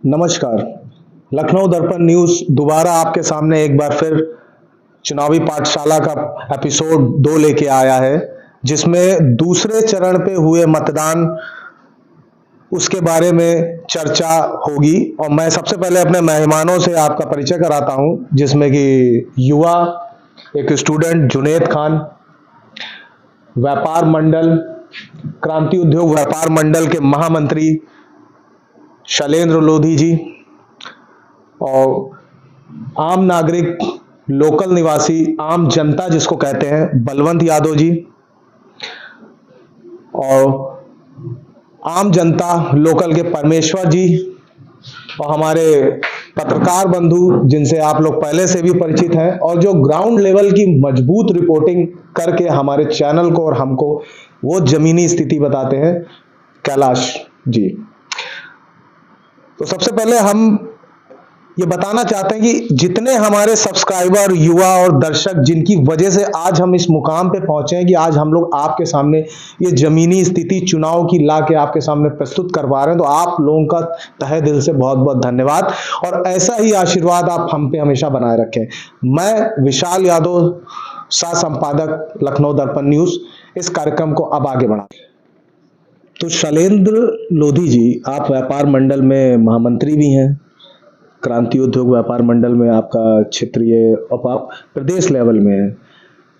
नमस्कार। लखनऊ दर्पण न्यूज़ दोबारा आपके सामने एक बार फिर चुनावी पाठशाला का एपिसोड 2 लेके आया है, जिसमें दूसरे चरण पे हुए मतदान उसके बारे में चर्चा होगी। और मैं सबसे पहले अपने मेहमानों से आपका परिचय कराता हूं, जिसमें कि युवा एक स्टूडेंट जुनैद खान, व्यापार मंडल क्रांति उद्योग व्यापार मंडल के महामंत्री शैलेंद्र लोधी जी, और आम नागरिक, लोकल निवासी, आम जनता जिसको कहते हैं, बलवंत यादव जी, और आम जनता लोकल के परमेश्वर जी, और हमारे पत्रकार बंधु जिनसे आप लोग पहले से भी परिचित हैं और जो ग्राउंड लेवल की मजबूत रिपोर्टिंग करके हमारे चैनल को और हमको वो जमीनी स्थिति बताते हैं, कैलाश जी। तो सबसे पहले हम ये बताना चाहते हैं कि जितने हमारे सब्सक्राइबर, युवा और दर्शक जिनकी वजह से आज हम इस मुकाम पे पहुंचे हैं कि आज हम लोग आपके सामने ये जमीनी स्थिति चुनाव की ला के आपके सामने प्रस्तुत करवा रहे हैं, तो आप लोगों का तहे दिल से बहुत बहुत धन्यवाद और ऐसा ही आशीर्वाद आप हम पे हमेशा बनाए रखें। मैं विशाल यादव, सह संपादक, लखनऊ दर्पण न्यूज़, इस कार्यक्रम को अब आगे बढ़ा। तो शैलेंद्र लोधी जी, आप व्यापार मंडल में महामंत्री भी हैं, क्रांति उद्योग व्यापार मंडल में आपका क्षेत्रीय और आप प्रदेश लेवल में है,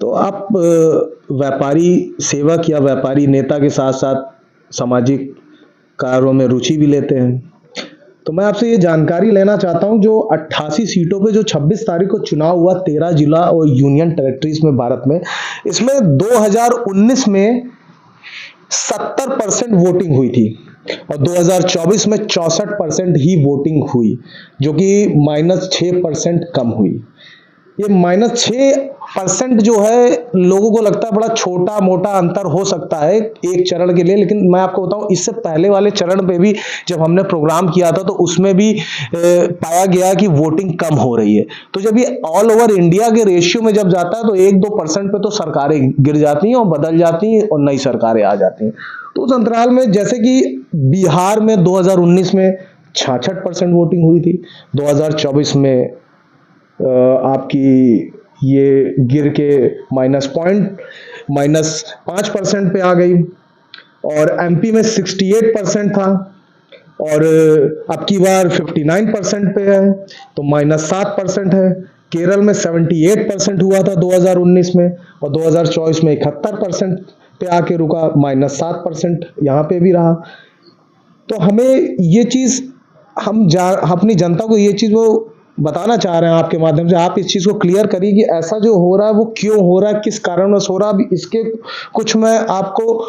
तो आप व्यापारी सेवक या व्यापारी नेता के साथ साथ सामाजिक कार्यों में रुचि भी लेते हैं। तो मैं आपसे ये जानकारी लेना चाहता हूं, जो 88 सीटों पे जो 26 तारीख को चुनाव हुआ 13 जिला और यूनियन टेरिटरीज में भारत में, इसमें 2019 में 70% वोटिंग हुई थी और 2024 में 64% ही वोटिंग हुई, जो कि -6% कम हुई। ये -6% जो है, लोगों को लगता है बड़ा छोटा मोटा अंतर हो सकता है एक चरण के लिए, लेकिन मैं आपको बताऊं, इससे पहले वाले चरण पे भी जब हमने प्रोग्राम किया था तो उसमें भी पाया गया कि वोटिंग कम हो रही है। तो जब ये ऑल ओवर इंडिया के रेशियो में जब जाता है तो 1-2% पे तो सरकारें गिर जाती हैं और बदल जाती हैं और नई सरकारें आ जाती हैं। तो उस अंतराल में जैसे कि बिहार में 2019 में 66% वोटिंग हुई थी, 2024 में आपकी ये गिर के -5% पे आ गई, और एमपी में 68% था और अब की बार 59% पे है, तो -7% है। केरल में 78% हुआ था 2019 में और 2024 में 71% पे आके रुका, -7% यहाँ पे भी रहा। तो हमें ये चीज अपनी जनता को ये चीज वो बताना चाह रहे हैं आपके माध्यम से, आप इस चीज को क्लियर करिए कि ऐसा जो हो रहा है वो क्यों हो रहा है, किस कारणवश हो रहा है। अभी इसके कुछ मैं आपको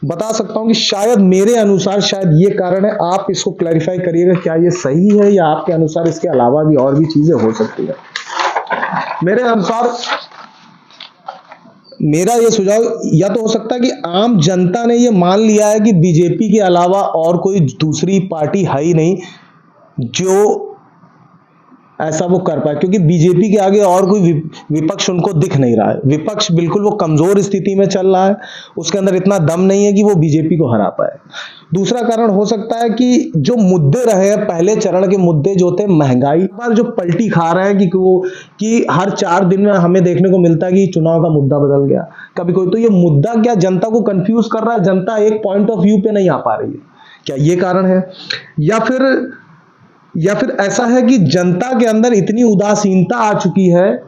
बता सकता हूं कि शायद मेरे अनुसार शायद ये कारण है, आप इसको क्लैरिफाई करिएगा, क्या ये सही है या आपके अनुसार इसके अलावा भी और भी चीजें हो सकती है। मेरे अनुसार मेरा ये सुझाव या तो हो सकता है कि आम जनता ने ये मान लिया है कि बीजेपी के अलावा और कोई दूसरी पार्टी है ही नहीं जो ऐसा वो कर पाए, क्योंकि बीजेपी के आगे और कोई विपक्ष उनको दिख नहीं रहा है। विपक्ष बिल्कुल वो कमजोर स्थिति में चल रहा है, उसके अंदर इतना दम नहीं है कि वो बीजेपी को हरा पाए। दूसरा कारण हो सकता है कि जो मुद्दे रहे हैं, पहले चरण के मुद्दे जो थे, महंगाई पर जो पलटी खा रहे हैं कि हर 4 दिन में हमें देखने को मिलता है कि चुनाव का मुद्दा बदल गया कभी कोई। तो ये मुद्दा क्या जनता को कंफ्यूज कर रहा है, जनता एक पॉइंट ऑफ व्यू पे नहीं आ पा रही है, क्या ये कारण है? या फिर ऐसा है कि जनता के अंदर इतनी उदासीनता आ चुकी है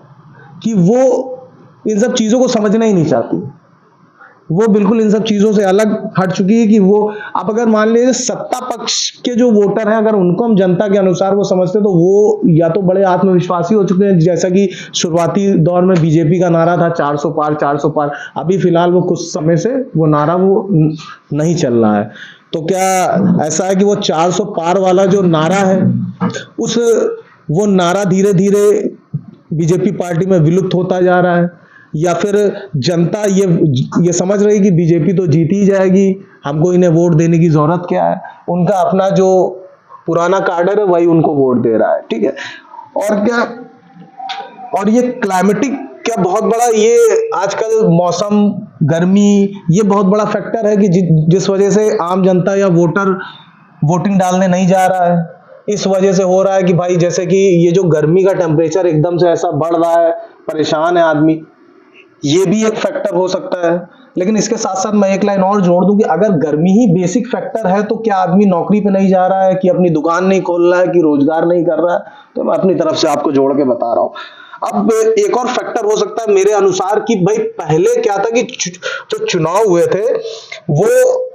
कि वो इन सब चीजों को समझना ही नहीं चाहती, वो बिल्कुल इन सब चीजों से अलग हट चुकी है कि वो, आप अगर मान लीजिए सत्ता पक्ष के जो वोटर हैं, अगर उनको हम जनता के अनुसार वो समझते तो वो या तो बड़े आत्मविश्वासी हो चुके हैं, जैसा कि शुरुआती दौर में बीजेपी का नारा था 400 पार 400 पार, अभी फिलहाल वो कुछ समय से वो नारा वो नहीं चल रहा है। तो क्या ऐसा है कि वो 400 पार वाला जो नारा है, वो नारा धीरे धीरे बीजेपी पार्टी में विलुप्त होता जा रहा है, या फिर जनता ये समझ रही कि बीजेपी तो जीत ही जाएगी, हमको इन्हें वोट देने की जरूरत क्या है, उनका अपना जो पुराना कार्डर है वही उनको वोट दे रहा है, ठीक है। और क्या, और ये क्लाइमेटिक क्या बहुत बड़ा, ये आजकल मौसम, गर्मी, ये बहुत बड़ा फैक्टर है कि जिस वजह से आम जनता या वोटर वोटिंग डालने नहीं जा रहा है। इस वजह से हो रहा है कि भाई जैसे कि ये जो गर्मी का टेम्परेचर एकदम से ऐसा बढ़ रहा है, परेशान है आदमी, ये भी एक फैक्टर हो सकता है। लेकिन इसके साथ साथ मैं एक लाइन और जोड़ दूं कि अगर गर्मी ही बेसिक फैक्टर है तो क्या आदमी नौकरी पे नहीं जा रहा है, कि अपनी दुकान नहीं खोल रहा है, कि रोजगार नहीं कर रहा है? तो मैं अपनी तरफ से आपको जोड़ के बता रहा हूं। अब एक और फैक्टर हो सकता है मेरे अनुसार कि भाई पहले क्या था कि जो चुनाव हुए थे वो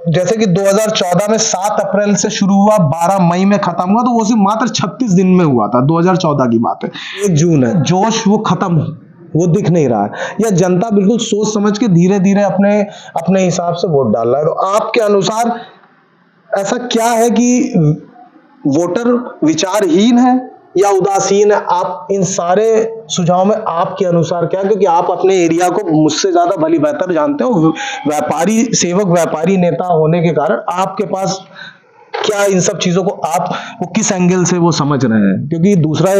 जैसे कि 2014 में 7 अप्रैल से शुरू हुआ, 12 मई में खत्म हुआ, तो वो सिर्फ मात्र 36 दिन में हुआ था। 2014 की बात है, 1 जून है, जोश वो खत्म, वो दिख नहीं रहा है, या जनता बिल्कुल सोच समझ के धीरे धीरे अपने अपने हिसाब से वोट डाल रहा है। तो आपके अनुसार ऐसा क्या है कि वोटर विचारहीन है या उदासीन है? आप इन सारे सुझाव में आपके अनुसार क्या, क्योंकि आप अपने एरिया को मुझसे ज्यादा भली बेहतर जानते हो, व्यापारी सेवक, व्यापारी नेता होने के कारण आपके पास क्या इन सब चीजों को आप वो किस एंगल से वो समझ रहे हैं? क्योंकि दूसरा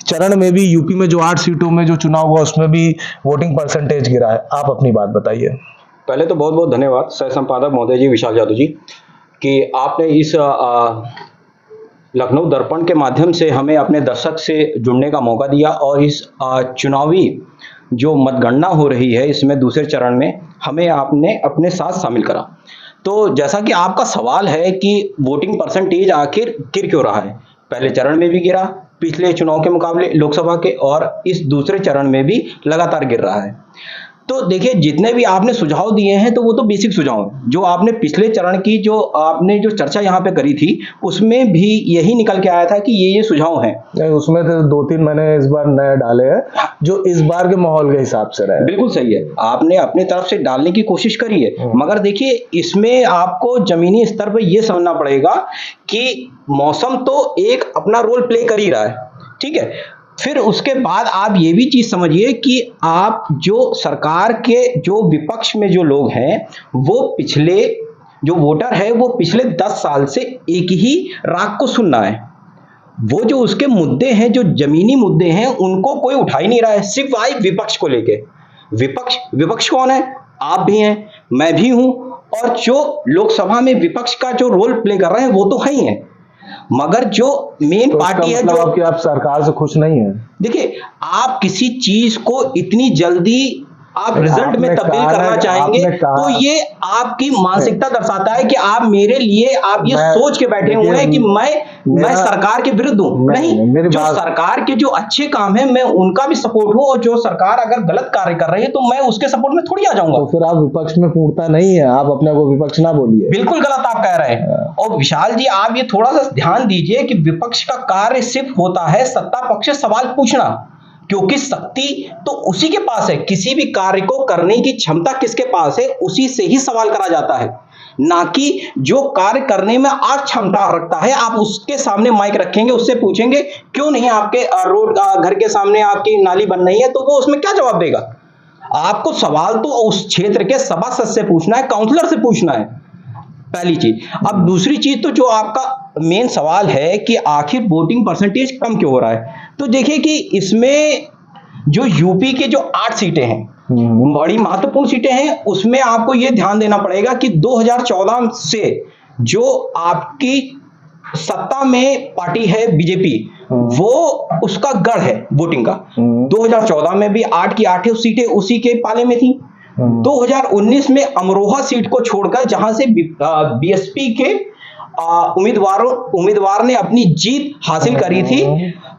चरण में भी यूपी में जो 8 सीटों में जो चुनाव हुआ उसमें भी वोटिंग परसेंटेज गिरा है। आप अपनी बात बताइए। पहले तो बहुत बहुत धन्यवाद सह संपादक महोदय जी, विशाल यादव जी, कि आपने इस लखनऊ दर्पण के माध्यम से हमें अपने दर्शक से जुड़ने का मौका दिया, और इस चुनावी जो मतगणना हो रही है इसमें दूसरे चरण में हमें आपने अपने साथ शामिल करा। तो जैसा कि आपका सवाल है कि वोटिंग परसेंटेज आखिर गिर क्यों रहा है, पहले चरण में भी गिरा पिछले चुनाव के मुकाबले लोकसभा के, और इस दूसरे चरण में भी लगातार गिर रहा है। तो देखिए, जितने भी आपने सुझाव दिए हैं तो वो तो बेसिक सुझाव हैं। जो आपने पिछले चरण की जो आपने जो चर्चा यहाँ पे करी थी उसमें भी यही निकल के आया था कि ये सुझाव हैं। नहीं, उसमें तो 2-3 मैंने इस बार नए डाले हैं जो इस बार के माहौल के हिसाब से रहे। बिल्कुल सही है, आपने अपनी तरफ से डालने की कोशिश करी है, मगर देखिए इसमें आपको जमीनी स्तर पर यह समझना पड़ेगा कि मौसम तो एक अपना रोल प्ले कर ही रहा है, ठीक है। फिर उसके बाद आप ये भी चीज समझिए कि आप जो सरकार के जो विपक्ष में जो लोग हैं वो पिछले जो वोटर है वो पिछले 10 साल से एक ही राग को सुन रहा है। वो जो उसके मुद्दे हैं, जो जमीनी मुद्दे हैं, उनको कोई उठा ही नहीं रहा है, सिवाय विपक्ष को लेके। विपक्ष कौन है? आप भी हैं, मैं भी हूं, और जो लोकसभा में विपक्ष का जो रोल प्ले कर रहे हैं वो तो है ही है, मगर जो मेन पार्टी है, जो कि आप सरकार से खुश नहीं है। देखिए, आप किसी चीज को इतनी जल्दी आप रिजल्ट में तब्दील करना चाहेंगे तो ये आपकी मानसिकता दर्शाता है कि आप मेरे लिए आप ये सोच के बैठे हुए हैं कि मैं सरकार के विरुद्ध हूं। नहीं, जो सरकार के जो अच्छे काम है मैं उनका भी सपोर्ट हूं, और जो सरकार अगर गलत कार्य कर रही है तो मैं उसके सपोर्ट में थोड़ी आ जाऊंगा। तो फिर आप विपक्ष में पूर्णता नहीं है, आप अपने को विपक्ष ना बोलिए। बिल्कुल गलत आप कह रहे हैं। और विशाल जी, आप ये थोड़ा सा ध्यान दीजिए कि विपक्ष का कार्य सिर्फ होता है सत्ता पक्ष से सवाल पूछना, क्योंकि शक्ति तो उसी के पास है। किसी भी कार्य को करने की क्षमता किसके पास है, उसी से ही सवाल करा जाता है, ना कि जो कार्य करने में आज क्षमता रखता है आप उसके सामने माइक रखेंगे, उससे पूछेंगे क्यों नहीं आपके रोड घर के सामने आपकी नाली बन रही है, तो वो उसमें क्या जवाब देगा? आपको सवाल तो उस क्षेत्र के सभासद से पूछना है, काउंसलर से पूछना है, पहली चीज। अब दूसरी चीज तो जो आपका मेन सवाल है कि आखिर वोटिंग परसेंटेज कम क्यों हो रहा है, तो देखिए कि इसमें जो यूपी के जो 8 सीटें हैं बड़ी महत्वपूर्ण सीटें हैं, उसमें आपको यह ध्यान देना पड़ेगा कि 2014 से जो आपकी सत्ता में पार्टी है बीजेपी, वो उसका गढ़ है वोटिंग का। 2014 में भी 8 की 8 सीटें उसी के पाले में थी। 2019 में अमरोहा सीट को छोड़कर, जहां से बीएसपी के उम्मीदवार ने अपनी जीत हासिल करी थी,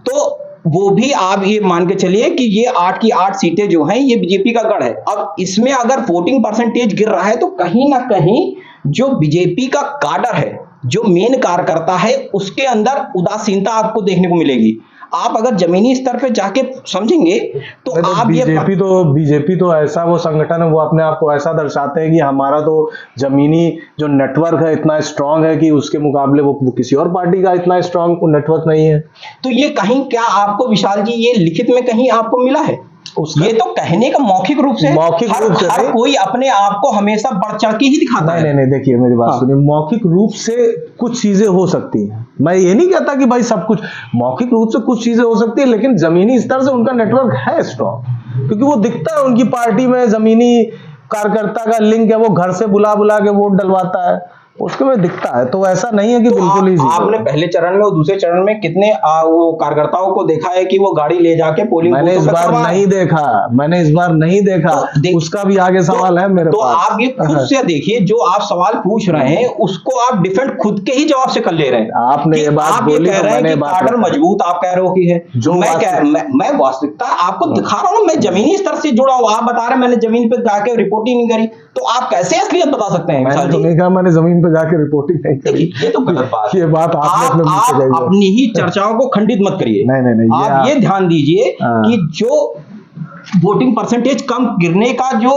तो वो भी आप ये मान के चलिए कि ये 8 की 8 सीटें जो हैं ये बीजेपी का गढ़ है। अब इसमें अगर वोटिंग परसेंटेज गिर रहा है तो कहीं ना कहीं जो बीजेपी का काडर है, जो मेन कार्यकर्ता है, उसके अंदर उदासीनता आपको देखने को मिलेगी। आप अगर जमीनी स्तर पे जाके समझेंगे तो आप बीजेपी तो ऐसा वो संगठन है, वो अपने आप को ऐसा दर्शाते हैं कि हमारा तो जमीनी जो नेटवर्क है इतना स्ट्रांग है कि उसके मुकाबले वो किसी और पार्टी का इतना स्ट्रांग नेटवर्क नहीं है। तो ये कहीं क्या आपको विशाल जी ये लिखित में कहीं आपको मिला है? ये तो कहने का मौखिक रूप से हर कोई अपने आप को हमेशा बढ़ चढ़ के ही दिखाता है। नहीं, देखिए मेरी बात सुनिए, मौखिक रूप से कुछ चीजें हो सकती हैं, मैं ये नहीं कहता कि भाई सब कुछ मौखिक रूप से कुछ चीजें हो सकती है, लेकिन जमीनी स्तर से उनका नेटवर्क है स्ट्रॉन्ग, क्योंकि वो दिखता है उनकी पार्टी में जमीनी कार्यकर्ता का लिंक है, वो घर से बुला के वोट डलवाता है। उसके में दिखता है। तो ऐसा नहीं है कि तो बिल्कुल ही आपने पहले चरण में और दूसरे चरण में कितने वो कार्यकर्ताओं को देखा है कि वो गाड़ी ले जाके पोलिंग मैंने इस बार नहीं देखा, मैंने इस बार नहीं देखा, उसका भी आगे सवाल है मेरे तो पास। आप ये खुद से देखिए, जो आप सवाल पूछ रहे हैं उसको आप डिफेंड खुद के ही जवाब से कर ले रहे हैं। आपने ये बात आप ये बोली कह तो रहे हैं मैंने कि बात काडर मजबूत आप कह रहे हो कि है, जो मैं वास्तविकता आपको दिखा रहा हूँ, मैं जमीनी स्तर से जुड़ा हूँ। आप बता रहे हैं मैंने जमीन पे जाके रिपोर्टिंग नहीं करी, तो आप कैसे असलियत बता सकते हैं? मैंने तो नहीं कहा मैंने जमीन पे जाके रिपोर्टिंग नहीं करी। ये तो गलत बात है। ये बात आप अपनी ही चर्चाओं को खंडित मत करिए। नहीं, आप ये ध्यान दीजिए कि जो वोटिंग परसेंटेज कम गिरने का जो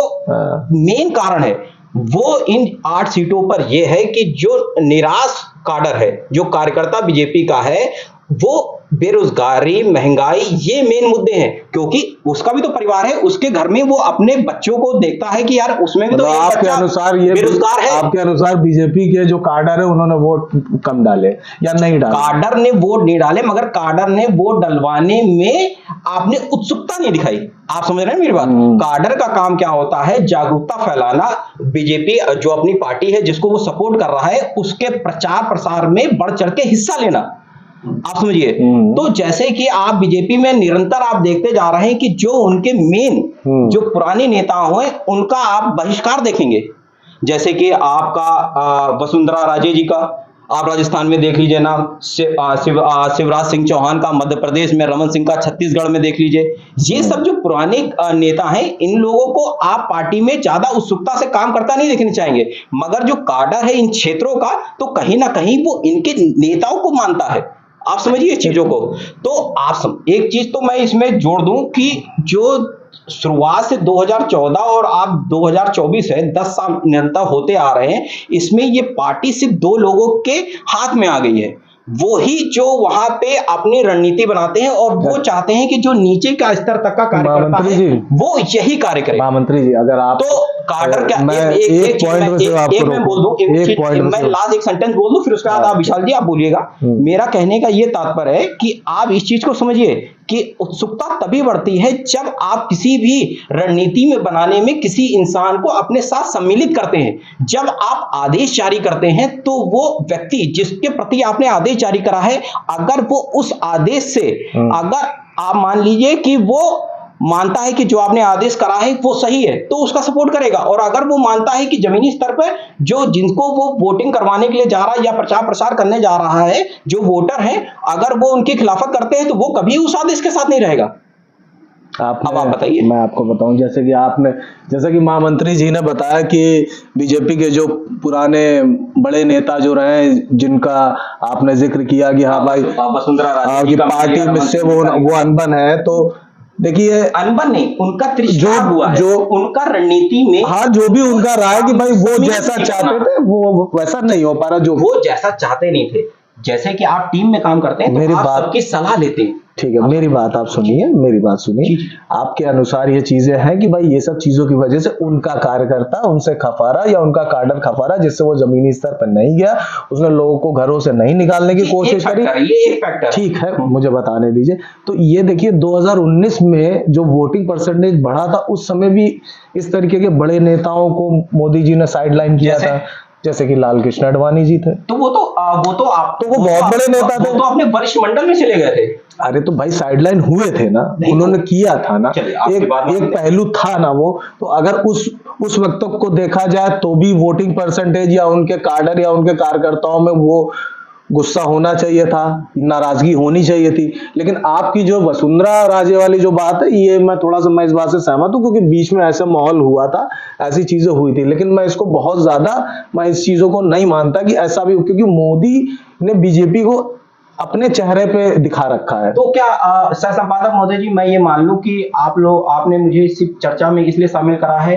मेन कारण है वो इन 8 सीटों पर यह है कि जो निराश काडर है, जो कार्यकर्ता बीजेपी का है, वो बेरोजगारी, महंगाई, ये मेन मुद्दे हैं। क्योंकि उसका भी तो परिवार है, उसके घर में वो अपने बच्चों को देखता है कि यार उसमें भी तो एक आपके बच्चा अनुसार ये बेरोजगार है। आपके अनुसार बीजेपी के जो काडर है उन्होंने वोट कम डाले या नहीं डाले? काडर ने वोट नहीं डाले, मगर काडर ने वोट डलवाने में आपने उत्सुकता नहीं दिखाई। आप समझ रहे हैं मेरी बात? काडर का काम क्या होता है? जागरूकता फैलाना। बीजेपी जो अपनी पार्टी है जिसको वो सपोर्ट कर रहा है उसके प्रचार प्रसार में बढ़ चढ़ के हिस्सा लेना। आप समझिए। तो जैसे कि आप बीजेपी में निरंतर आप देखते जा रहे हैं कि जो उनके मेन जो पुराने नेता हैं उनका आप बहिष्कार देखेंगे। जैसे कि आपका वसुंधरा राजे जी का आप राजस्थान में देख लीजिए नाम, शिवराज सिंह चौहान का मध्य प्रदेश में, रमन सिंह का छत्तीसगढ़ में देख लीजिए। ये सब जो पुराने नेता हैं, इन लोगों को आप पार्टी में ज्यादा उत्सुकता से काम करता नहीं देखने चाहेंगे। मगर जो काडर है इन क्षेत्रों का, तो कहीं ना कहीं वो इनके नेताओं को मानता है। आप समझिए चीजों को। तो आप एक चीज तो मैं इसमें जोड़ दूं कि जो शुरुआत से 2014 और आप 2024 है, 10 साल निरंतर होते आ रहे हैं, इसमें ये पार्टी सिर्फ 2 लोगों के हाथ में आ गई है। वो ही जो वहां पे अपनी रणनीति बनाते हैं और वो चाहते हैं कि जो नीचे का स्तर तक का कार्यकर्ता है वो यही कार्य करे। महामंत्री जी, अगर आप तो काडर क्या, मैं लास्ट एक सेंटेंस बोल दूं, फिर उसके बाद आप विशाल जी आप बोलिएगा। मेरा कहने का ये तात्पर्य है कि आप इस चीज को समझिए कि उत्सुकता तभी बढ़ती है जब आप किसी भी रणनीति में बनाने में किसी इंसान को अपने साथ सम्मिलित करते हैं। जब आप आदेश जारी करते हैं तो वो व्यक्ति जिसके प्रति आपने आदेश जारी करा है, अगर वो उस आदेश से अगर आप मान लीजिए कि वो मानता है कि जो आपने आदेश करा है वो सही है, तो उसका सपोर्ट करेगा। और अगर वो मानता है कि जमीनी स्तर पर जो जिनको वो वोटिंग करवाने के लिए जा रहा है या प्रचार प्रसार करने जा रहा है, जो वोटर हैं, अगर वो उनकी खिलाफत करते हैं तो वो कभी उस आदेश के साथ नहीं रहेगा। अब आप बताइए। मैं आपको बताऊं, जैसे कि महामंत्री जी ने बताया कि बीजेपी के जो पुराने बड़े नेता जो रहे, जिनका आपने जिक्र किया कि हाँ भाई वसुंधरा राजे जी पार्टी में से वो अनबन है, तो देखिए अनबन नहीं, उनका तिरस्कार हुआ है, जो उनका रणनीति में, हाँ जो भी उनका रहा है कि भाई वो जैसा चाहते थे वो वैसा नहीं हो पा रहा, जो वो जैसा चाहते नहीं थे। जैसे कि आप टीम में काम करते हैं तो आप सबकी सलाह लेते हैं। ठीक है, मेरी बात आप सुनिए, मेरी बात सुनिए। आपके अनुसार ये चीजें हैं कि भाई ये सब चीजों की वजह से उनका कार्यकर्ता उनसे खफारा या उनका काडर खफारा, जिससे वो जमीनी स्तर पर नहीं गया, उसने लोगों को घरों से नहीं निकालने की कोशिश करी। ठीक है, मुझे बताने दीजिए। तो ये देखिए 2019 में जो वोटिंग परसेंटेज बढ़ा था, उस समय भी इस तरीके के बड़े नेताओं को मोदी जी ने साइडलाइन किया था, जैसे कि लाल कृष्ण आडवाणी जी थे। तो वो बहुत बड़े नेता थे, वो तो अपने वरिष्ठ मंडल में चले गए थे। अरे तो भाई साइडलाइन हुए थे ना, उन्होंने किया था ना, एक पहलू था ना वो। तो अगर उस वक्त को देखा जाए तो भी वोटिंग परसेंटेज या उनके काडर या उनके कार्यकर्ताओं में वो गुस्सा होना चाहिए था, नाराजगी होनी चाहिए थी। लेकिन आपकी जो वसुंधरा राजे वाली जो बात है, ये मैं थोड़ा सा मैं इस बात से सहमत हूँ, क्योंकि बीच में ऐसा माहौल हुआ था, ऐसी चीजें हुई थी। लेकिन मैं इसको बहुत ज्यादा, मैं इस चीजों को नहीं मानता कि ऐसा भी हो, क्योंकि मोदी ने बीजेपी को अपने चेहरे पे दिखा रखा है। तो क्या सह संपादक महोदय जी, मैं ये मान लूं कि आपने मुझे इस चर्चा में इसलिए शामिल करा है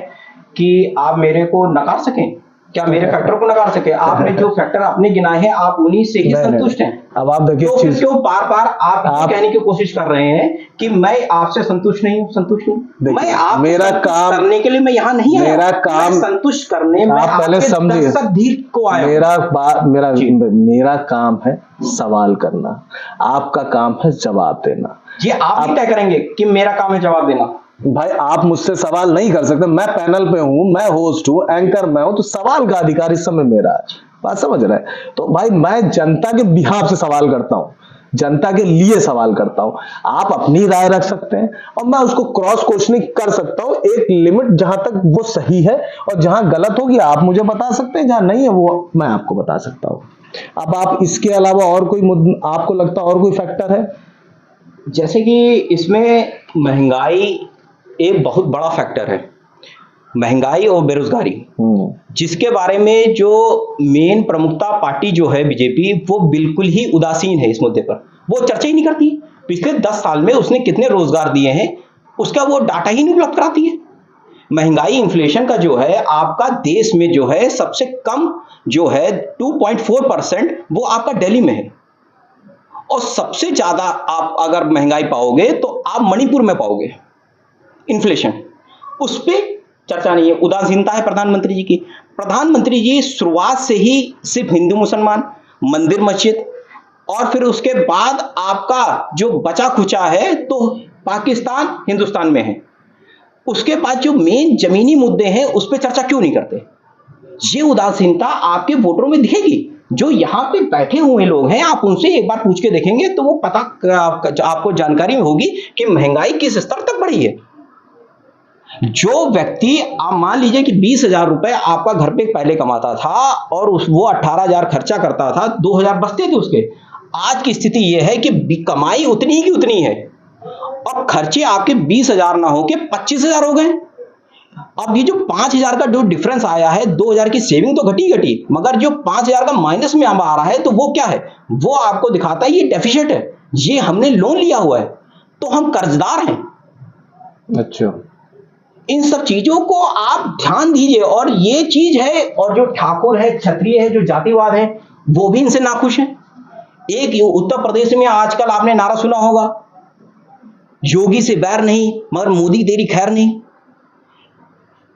कि आप मेरे को नकार सकें, क्या मेरे फैक्टर को नकार सके? आपने जो फैक्टर अपने गिनाए हैं आप उन्हीं से ही संतुष्ट हैं। अब आप देखिए, तो क्यों बार-बार आप कहने की कोशिश कर रहे हैं कि मैं आपसे संतुष्ट नहीं हूं? मैं आप मेरा काम करने के लिए मैं यहाँ नहीं आया, मेरा काम संतुष्ट करने में। आप पहले समझिए, को आया मेरा काम है सवाल करना, आपका काम है जवाब देना। ये आप तय करेंगे कि मेरा काम है जवाब देना। भाई आप मुझसे सवाल नहीं कर सकते, मैं पैनल पे हूँ, मैं होस्ट हूँ, एंकर मैं हूँ, तो सवाल का अधिकार इस समय मेरा है। बात समझ रहे हैं? तो भाई मैं जनता के बिहाफ से सवाल करता हूँ, जनता के लिए सवाल करता हूं। आप अपनी राय रख सकते हैं और मैं उसको क्रॉस क्वेश्चनिंग कर सकता हूं, एक लिमिट जहां तक वो सही है और जहां गलत होगी आप मुझे बता सकते हैं, जहां नहीं है वो मैं आपको बता सकता हूं। अब आप इसके अलावा और कोई आपको लगता है और कोई फैक्टर है? जैसे कि इसमें महंगाई एक बहुत बड़ा फैक्टर है, महंगाई और बेरोजगारी, जिसके बारे में जो मेन प्रमुखता पार्टी जो है बीजेपी, वो बिल्कुल ही उदासीन है इस मुद्दे पर, वो चर्चा ही नहीं करती। पिछले 10 साल में उसने कितने रोजगार दिए हैं उसका वो डाटा ही नहीं उपलब्ध कराती है। महंगाई इन्फ्लेशन का जो है आपका देश में जो है सबसे कम जो है 2.4% वो आपका दिल्ली में है, और सबसे ज्यादा आप अगर महंगाई पाओगे तो आप मणिपुर में पाओगे इन्फ्लेशन। उस पर चर्चा नहीं है, उदासीनता है प्रधानमंत्री जी की। प्रधानमंत्री जी शुरुआत से ही सिर्फ हिंदू मुसलमान, मंदिर मस्जिद, और फिर उसके बाद आपका जो बचा खुचा है तो पाकिस्तान हिंदुस्तान में है, उसके बाद जो मेन जमीनी मुद्दे हैं उस पर चर्चा क्यों नहीं करते? ये उदासीनता आपके वोटरों में दिखेगी। जो यहाँ पे बैठे हुए लोग हैं आप उनसे एक बार पूछ के देखेंगे तो वो पता आपको जानकारी होगी कि महंगाई किस स्तर तक बढ़ी है। जो व्यक्ति आप मान लीजिए कि 20,000 रुपए आपका घर पे पहले कमाता था और वो 18,000 खर्चा करता था, 2,000 बचते थे उसके। आज की स्थिति यह है कि कमाई उतनी ही की उतनी है और खर्चे आपके 20,000 ना हो के 25,000 हो गए। अब ये जो 5,000 का जो डिफरेंस आया है, 2,000 की सेविंग तो घटी, मगर जो 5,000 का माइनस में अब आ रहा है तो वो क्या है? वो आपको दिखाता है ये डेफिसिट है, ये हमने लोन लिया हुआ है, तो हम कर्जदार हैं। अच्छा, इन सब चीजों को आप ध्यान दीजिए। और ये चीज है, और जो ठाकुर है, क्षत्रिय है, जो जातिवाद है, वो भी इनसे नाखुश है। एक उत्तर प्रदेश में आजकल आपने नारा सुना होगा, योगी से बैर नहीं मगर मोदी तेरी खैर नहीं।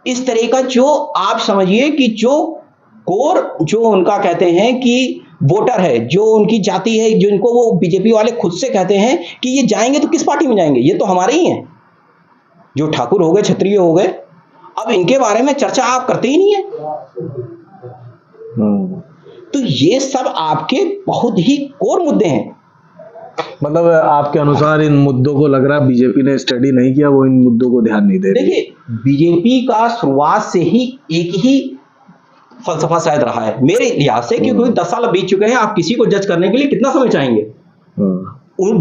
इस तरह का जो आप समझिए कि जो कोर जो उनका कहते हैं कि वोटर है, जो उनकी जाति है, जिनको वो बीजेपी वाले खुद से कहते हैं कि ये जाएंगे तो किस पार्टी में जाएंगे, ये तो हमारे ही हैं, जो ठाकुर हो गए, क्षत्रिय हो गए। अब इनके बारे में चर्चा आप करते ही नहीं है। तो ये सब आपके बहुत ही कोर मुद्दे हैं। मतलब आपके अनुसार इन मुद्दों को लग रहा है बीजेपी ने स्टडी नहीं किया, वो इन मुद्दों को ध्यान नहीं दे रही। देखिए, बीजेपी का शुरुआत से ही एक ही फलसफा शायद रहा है मेरे लिहाज से, क्योंकि 10 साल बीत चुके हैं, आप किसी को जज करने के लिए कितना समय चाहेंगे?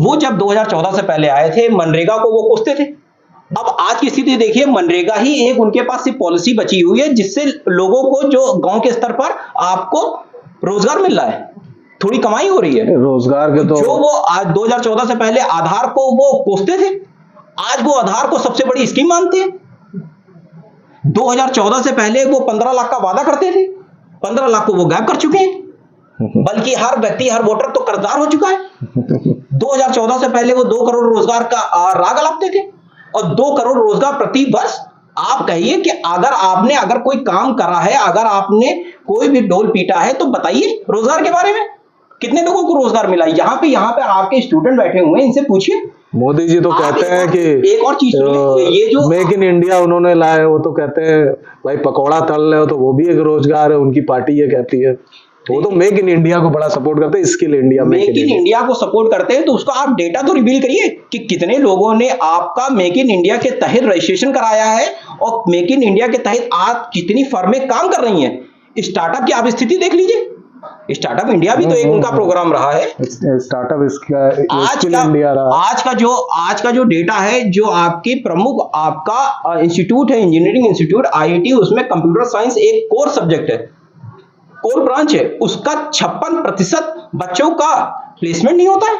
वो जब 2014 से पहले आए थे, मनरेगा को वो कोसते थे। अब आज की स्थिति देखिए, मनरेगा ही एक उनके पास सिर्फ पॉलिसी बची हुई है जिससे लोगों को जो गांव के स्तर पर आपको रोजगार मिल रहा है, थोड़ी कमाई हो रही है रोजगार के। तो जो वो आज 2014 से पहले आधार को वो कोसते थे, आज वो आधार को सबसे बड़ी स्कीम मानते हैं। 2014 से पहले वो 15 लाख का वादा करते थे, 15 लाख को वो गायब कर चुके हैं, बल्कि हर व्यक्ति, हर वोटर तो कर्जदार हो चुका है। 2014 से पहले वो 2 करोड़ रोजगार का राग अलापते थे, और 2 करोड़ रोजगार प्रति वर्ष। आप कहिए कि अगर कोई काम करा है, अगर आपने कोई भी ढोल पीटा है, तो बताइए रोजगार के बारे में कितने लोगों को रोजगार मिला। यहाँ पे आपके स्टूडेंट बैठे हुए हैं, इनसे पूछिए। मोदी जी तो कहते हैं कि एक और चीज ये जो मेक इन इंडिया उन्होंने लाया, वो तो कहते हैं भाई पकौड़ा तल रहे हो तो वो भी एक रोजगार है, उनकी पार्टी ये कहती है। वो तो मेक इन इंडिया को बड़ा सपोर्ट करते हैं, skill India, make in India को सपोर्ट करते हैं, तो उसका आप डेटा तो रिवील करिए कि कितने लोगों ने आपका मेक इन इंडिया के तहत रजिस्ट्रेशन कराया है, और मेक इन इंडिया के तहत आज कितनी फर्में काम कर रही हैं। स्टार्टअप की आप स्थिति देख लीजिए, स्टार्टअप इंडिया भी तो एक उनका प्रोग्राम रहा है। स्टार्टअप आज का जो डेटा है, जो आपकी प्रमुख आपका इंस्टीट्यूट है, इंजीनियरिंग इंस्टीट्यूट IIT, उसमें कंप्यूटर साइंस एक कोर सब्जेक्ट है, कोर ब्रांच है, उसका 56% बच्चों का प्लेसमेंट नहीं होता है।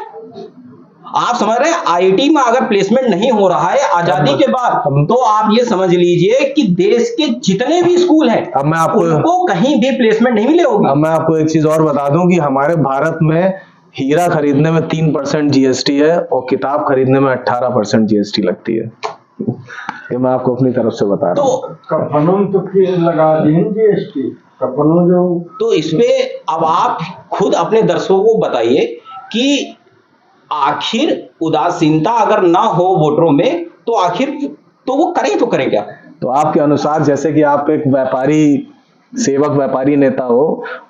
आप समझ रहे हैं, IIT में अगर प्लेसमेंट नहीं हो रहा है आजादी के बाद, तो आप ये समझ लीजिए कि देश के जितने भी स्कूल हैं, अब मैं आपको उनको कहीं भी प्लेसमेंट नहीं मिले होगी। अब मैं आपको एक चीज और बता दूं कि हमारे भारत में हीरा खरीदने में 3% GST है और किताब खरीदने में 18% GST लगती है। ये मैं आपको अपनी तरफ से बता रहा हूँ। कफनों तो फिर लगा दें GST, कफनों जो। तो इसपे अब आप खुद अपने दर्शकों को बताइए कि आखिर उदासीनता अगर ना हो वोटरों में, तो आखिर तो वो करें क्या? तो आपके अनुसार, जैसे कि आप एक व्यापारी सेवक व्यापारी नेता हो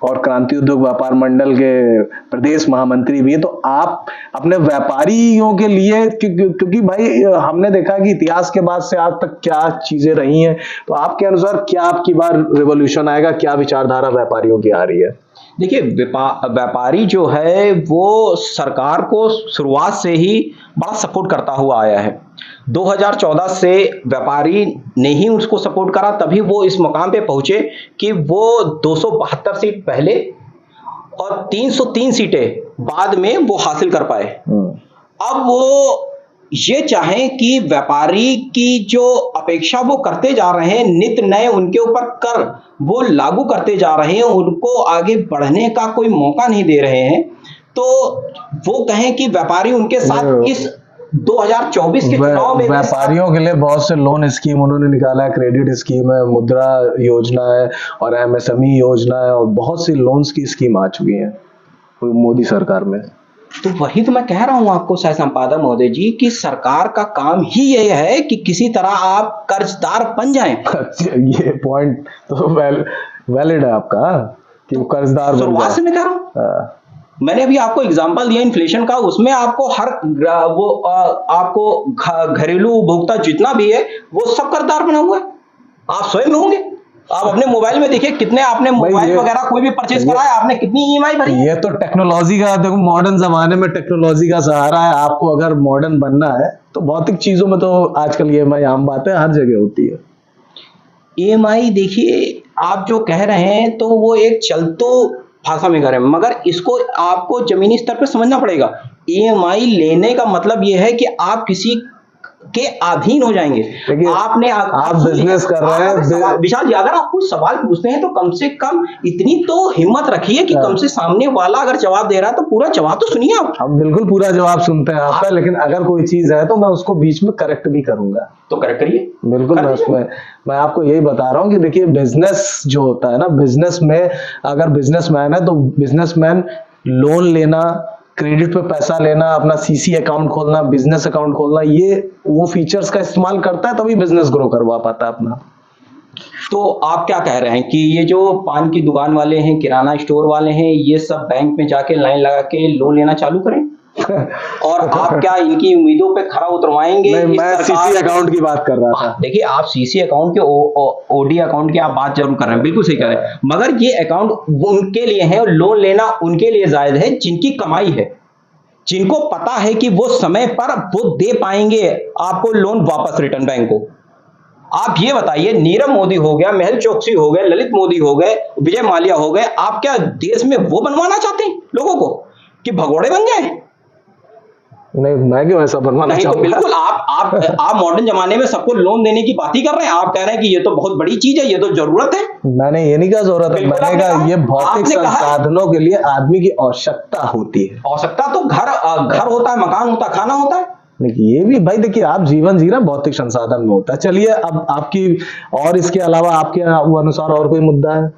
और क्रांति उद्योग व्यापार मंडल के प्रदेश महामंत्री भी है, तो आप अपने व्यापारियों के लिए क्योंकि भाई हमने देखा कि इतिहास के बाद से आज तक क्या चीजें रही हैं, तो आपके अनुसार क्या आपकी बार रिवॉल्यूशन आएगा, क्या विचारधारा व्यापारियों की आ रही है? देखिए, व्यापारी जो है वो सरकार को शुरुआत से ही बड़ा सपोर्ट करता हुआ आया है। 2014 से व्यापारी ने ही उसको सपोर्ट करा, तभी वो इस मुकाम पे पहुंचे कि वो 272 सीट पहले और 303 सीटें बाद में वो हासिल कर पाए। अब वो ये चाहें कि व्यापारी की जो अपेक्षा वो करते जा रहे हैं, नित्य नए उनके ऊपर कर वो लागू करते जा रहे हैं, उनको आगे बढ़ने का कोई मौका नहीं दे रहे हैं, तो वो कहें कि व्यापारी उनके साथ इस 2024 के चुनाव में व्यापारियों के लिए बहुत से लोन स्कीम उन्होंने निकाला है, क्रेडिट स्कीम है, मुद्रा योजना है और एमएसएमई योजना है और बहुत सी लोन्स की स्कीम आ चुकी है मोदी सरकार में। तो वही तो मैं कह रहा हूं आपको सह संपादक महोदय जी कि सरकार का काम ही ये है कि किसी तरह आप कर्जदार बन जाएं। ये पॉइंट तो वैलिड है आपका कि वो कर्जदार बन जाए। शुरुआत से मैं कह रहा हूं, मैंने अभी आपको एग्जांपल दिया इन्फ्लेशन का, उसमें आपको हर वो आपको घरेलू उपभोक्ता जितना भी है वो सब कर्जदार बना हुआ है। आप स्वयं होंगे, आप अपने मोबाइल में देखिए कितने आपने मोबाइल वगैरह कोई भी परचेज करा है, आपने कितनी ईएमआई भरी है। ये तो टेक्नोलॉजी का, देखो मॉडर्न जमाने में टेक्नोलॉजी का सहारा है। आपको अगर मॉडर्न बनना है तो भौतिक चीजों में तो आजकल ईएमआई आम बात है, हर जगह होती है ईएमआई। देखिए आप जो कह रहे हैं तो वो एक चलतो भाषा में कह रहे हैं, मगर इसको आपको जमीनी स्तर पर समझना पड़ेगा। ईएमआई लेने का मतलब ये है कि आप किसी के अधीन हो जाएंगे। आपने आप बिजनेस कर रहे हैं विशाल जी, अगर आप कुछ सवाल पूछते हैं तो कम से कम इतनी तो हिम्मत रखिए कि कम से सामने वाला अगर जवाब दे रहा है तो पूरा जवाब तो सुनिए आप। हम बिल्कुल पूरा जवाब सुनते हैं आपका, लेकिन अगर कोई चीज है तो मैं उसको बीच में करेक्ट भी करूंगा। तो करेक्ट करिए। बिल्कुल, मैं आपको यही बता रहा हूँ कि देखिए बिजनेस जो होता है ना, बिजनेस में अगर बिजनेसमैन है तो बिजनेसमैन लोन लेना, क्रेडिट पे पैसा लेना, अपना सीसी अकाउंट खोलना, बिजनेस अकाउंट खोलना, ये वो फीचर्स का इस्तेमाल करता है तभी बिजनेस ग्रो करवा पाता है अपना। तो आप क्या कह रहे हैं कि ये जो पान की दुकान वाले हैं, किराना स्टोर वाले हैं, ये सब बैंक में जाके लाइन लगा के लोन लेना चालू करें और आप क्या इनकी उम्मीदों पे खरा उतरवाएंगे? नहीं, मैं सीसी अकाउंट की बात कर रहा था। देखिए, आप सीसी अकाउंट के ओडी अकाउंट की आप बात जरूर कर रहे हैं, बिल्कुल सही कह रहे हैं, मगर ये अकाउंट उनके लिए है और लोन लेना उनके लिए जायज है जिनकी कमाई है, जिनको पता है कि वो समय पर वो दे पाएंगे आपको लोन वापस रिटर्न बैंक को। आप ये बताइए, नीरव मोदी हो गया, मेहुल चोकसी हो गए, ललित मोदी हो गए, विजय माल्या हो गए, आप क्या देश में वो बनवाना चाहते हैं लोगों को कि भगोड़े बन जाए? नहीं, मैं क्यों ऐसा बनवाना नहीं, तो बिल्कुल आप मॉडर्न जमाने में सबको लोन देने की बात ही कर रहे हैं। आप कह रहे हैं कि ये तो बहुत बड़ी चीज है, ये तो जरूरत है। मैंने ये नहीं कहा जरूरत है, मैंने कहा ये भौतिक संसाधनों के लिए आदमी की आवश्यकता होती है। आवश्यकता तो घर होता है, मकान होता है, खाना होता है। देखिए ये भी भाई, देखिए आप जीवन जी रहे हैं भौतिक संसाधन में होता है। चलिए अब आपकी और इसके अलावा आपके अनुसार और कोई मुद्दा है?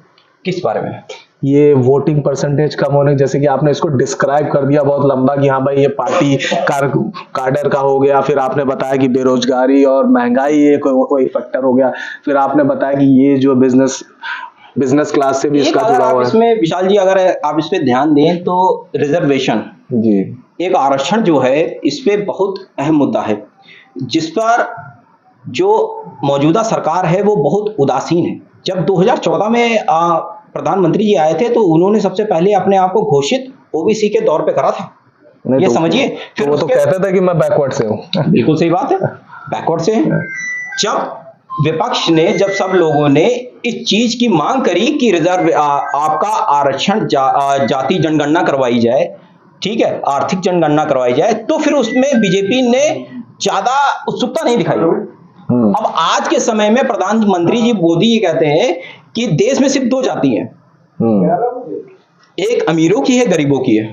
किस बारे में? ये वोटिंग परसेंटेज कम होने, जैसे कि आपने इसको डिस्क्राइब कर दिया बहुत लंबा कि हाँ भाई ये पार्टी कार्डर का हो गया, फिर आपने बताया कि बेरोजगारी और महंगाई ये कोई फैक्टर हो गया, फिर आपने बताया कि ये जो बिजनेस क्लास से भी इसका जुड़ा हुआ है। इसमें विशाल जी अगर आप इस पे ध्यान दें तो रिजर्वेशन जी, एक आरक्षण जो है इस पे बहुत अहम मुद्दा है, जिस पर जो मौजूदा सरकार है वो बहुत उदासीन है। जब 2014 में प्रधानमंत्री जी आए थे तो उन्होंने सबसे पहले अपने आप को घोषित ओबीसी के दौर पे करा था, ये समझिए। फिर वो तो कहता था कि मैं बैकवर्ड से हूँ। बिल्कुल सही बात है, बैकवर्ड से है। जब विपक्ष ने, जब सब लोगों ने इस चीज की मांग करी कि आपका आरक्षण जाति जनगणना करवाई जाए, ठीक है, आर्थिक जनगणना करवाई जाए, तो फिर उसमें बीजेपी ने ज्यादा उत्सुकता नहीं दिखाई। अब आज के समय में प्रधानमंत्री जी मोदी जी कहते हैं कि देश में सिर्फ दो जाति हैं, एक अमीरों की है, गरीबों की है।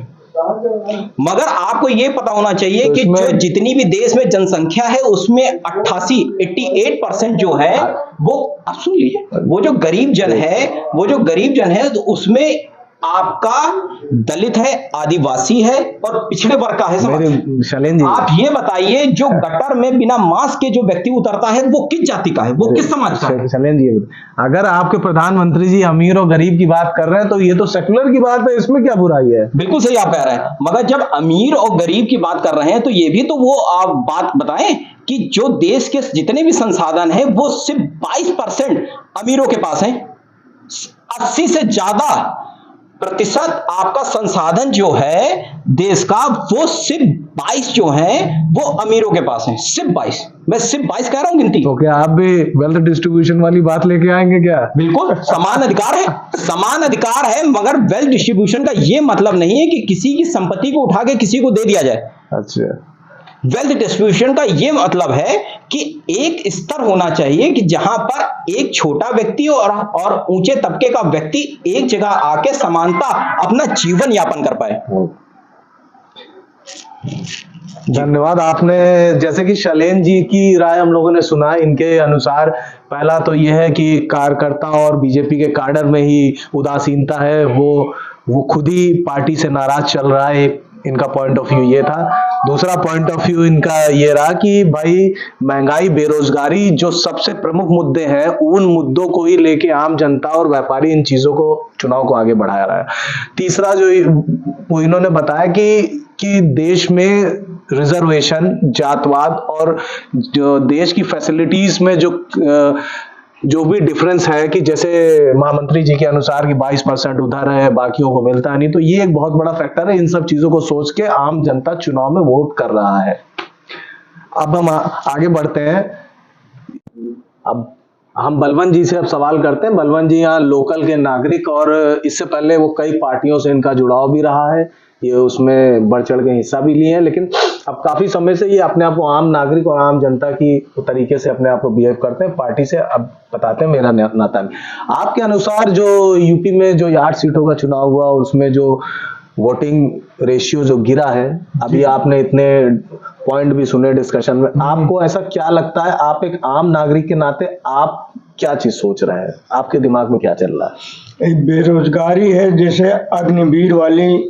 मगर आपको ये पता होना चाहिए कि जो जितनी भी देश में जनसंख्या है उसमें 88% जो है वो, आप सुन लीजिए, वो जो गरीब जन है तो उसमें आपका दलित है, आदिवासी है और पिछड़े वर्ग का है समाज। मेरे शैलेंद्र जी, आप ये बताइए, जो गटर में बिना मास्क के जो व्यक्ति उतरता है वो किस जाति का है, वो किस समाज का है? शैलेंद्र जी, अगर आपके प्रधानमंत्री जी अमीर और गरीब की बात कर रहे हैं तो ये तो सेकुलर की बात है, इसमें क्या बुराई है? बिल्कुल सही आप कह रहे हैं, मगर जब अमीर और गरीब की बात कर रहे हैं तो ये भी तो वो आप बात बताएं कि जो देश के जितने भी संसाधन हैं वो सिर्फ 22% अमीरों के पास हैं। 80 से ज्यादा प्रतिशत आपका संसाधन जो है देश का, वो सिर्फ 22 जो है वो अमीरों के पास है, सिर्फ 22। मैं सिर्फ 22 कह रहा हूं गिनती। तो क्या आप भी वेल्थ डिस्ट्रीब्यूशन वाली बात लेके आएंगे क्या? बिल्कुल, समान अधिकार है, समान अधिकार है, मगर वेल्थ डिस्ट्रीब्यूशन का ये मतलब नहीं है कि किसी की संपत्ति को उठा के किसी को दे दिया जाए। अच्छा, वेल्थ डिस्ट्रीब्यूशन का ये मतलब है कि एक स्तर होना चाहिए कि जहां पर एक छोटा व्यक्ति और ऊंचे तबके का व्यक्ति एक जगह आके समानता अपना जीवन यापन कर पाए। धन्यवाद। आपने जैसे कि शैलेंद्र जी की राय हम लोगों ने सुना, इनके अनुसार पहला तो यह है कि कार्यकर्ता और बीजेपी के काडर में ही उदासीनता है, वो खुद ही पार्टी से नाराज चल रहा है, इनका पॉइंट ऑफ व्यू ये था। दूसरा पॉइंट ऑफ व्यू इनका ये रहा कि भाई महंगाई, बेरोजगारी जो सबसे प्रमुख मुद्दे हैं, उन मुद्दों को ही लेके आम जनता और व्यापारी इन चीजों को, चुनाव को आगे बढ़ा रहा है। तीसरा जो वो इन्होंने बताया कि देश में रिजर्वेशन, जातवाद और जो देश की फैसिलिटीज में जो भी डिफरेंस है कि जैसे महामंत्री जी के अनुसार कि 22% उधर है, बाकियों को मिलता नहीं, तो ये एक बहुत बड़ा फैक्टर है। इन सब चीजों को सोच के आम जनता चुनाव में वोट कर रहा है। अब हम आगे बढ़ते हैं। अब हम बलवंत जी से अब सवाल करते हैं। बलवंत जी यहाँ लोकल के नागरिक, और इससे पहले वो कई पार्टियों से इनका जुड़ाव भी रहा है, ये उसमें बढ़ चढ़ के हिस्सा भी लिए हैं, लेकिन अब काफी समय से ये अपने आप को आम नागरिक और आम जनता की तरीके से अपने आप को बिहेव करते हैं। पार्टी से अब बताते हैं मेरा नाता नहीं। आपके अनुसार जो यूपी में जो 8 सीटों का चुनाव हुआ, उसमें जो वोटिंग रेशियो जो गिरा है, अभी आपने इतने पॉइंट भी सुने डिस्कशन में, आपको ऐसा क्या लगता है, आप एक आम नागरिक के नाते आप क्या चीज सोच रहे हैं, आपके दिमाग में क्या चल रहा है? एक बेरोजगारी है, जैसे अग्निवीर वाली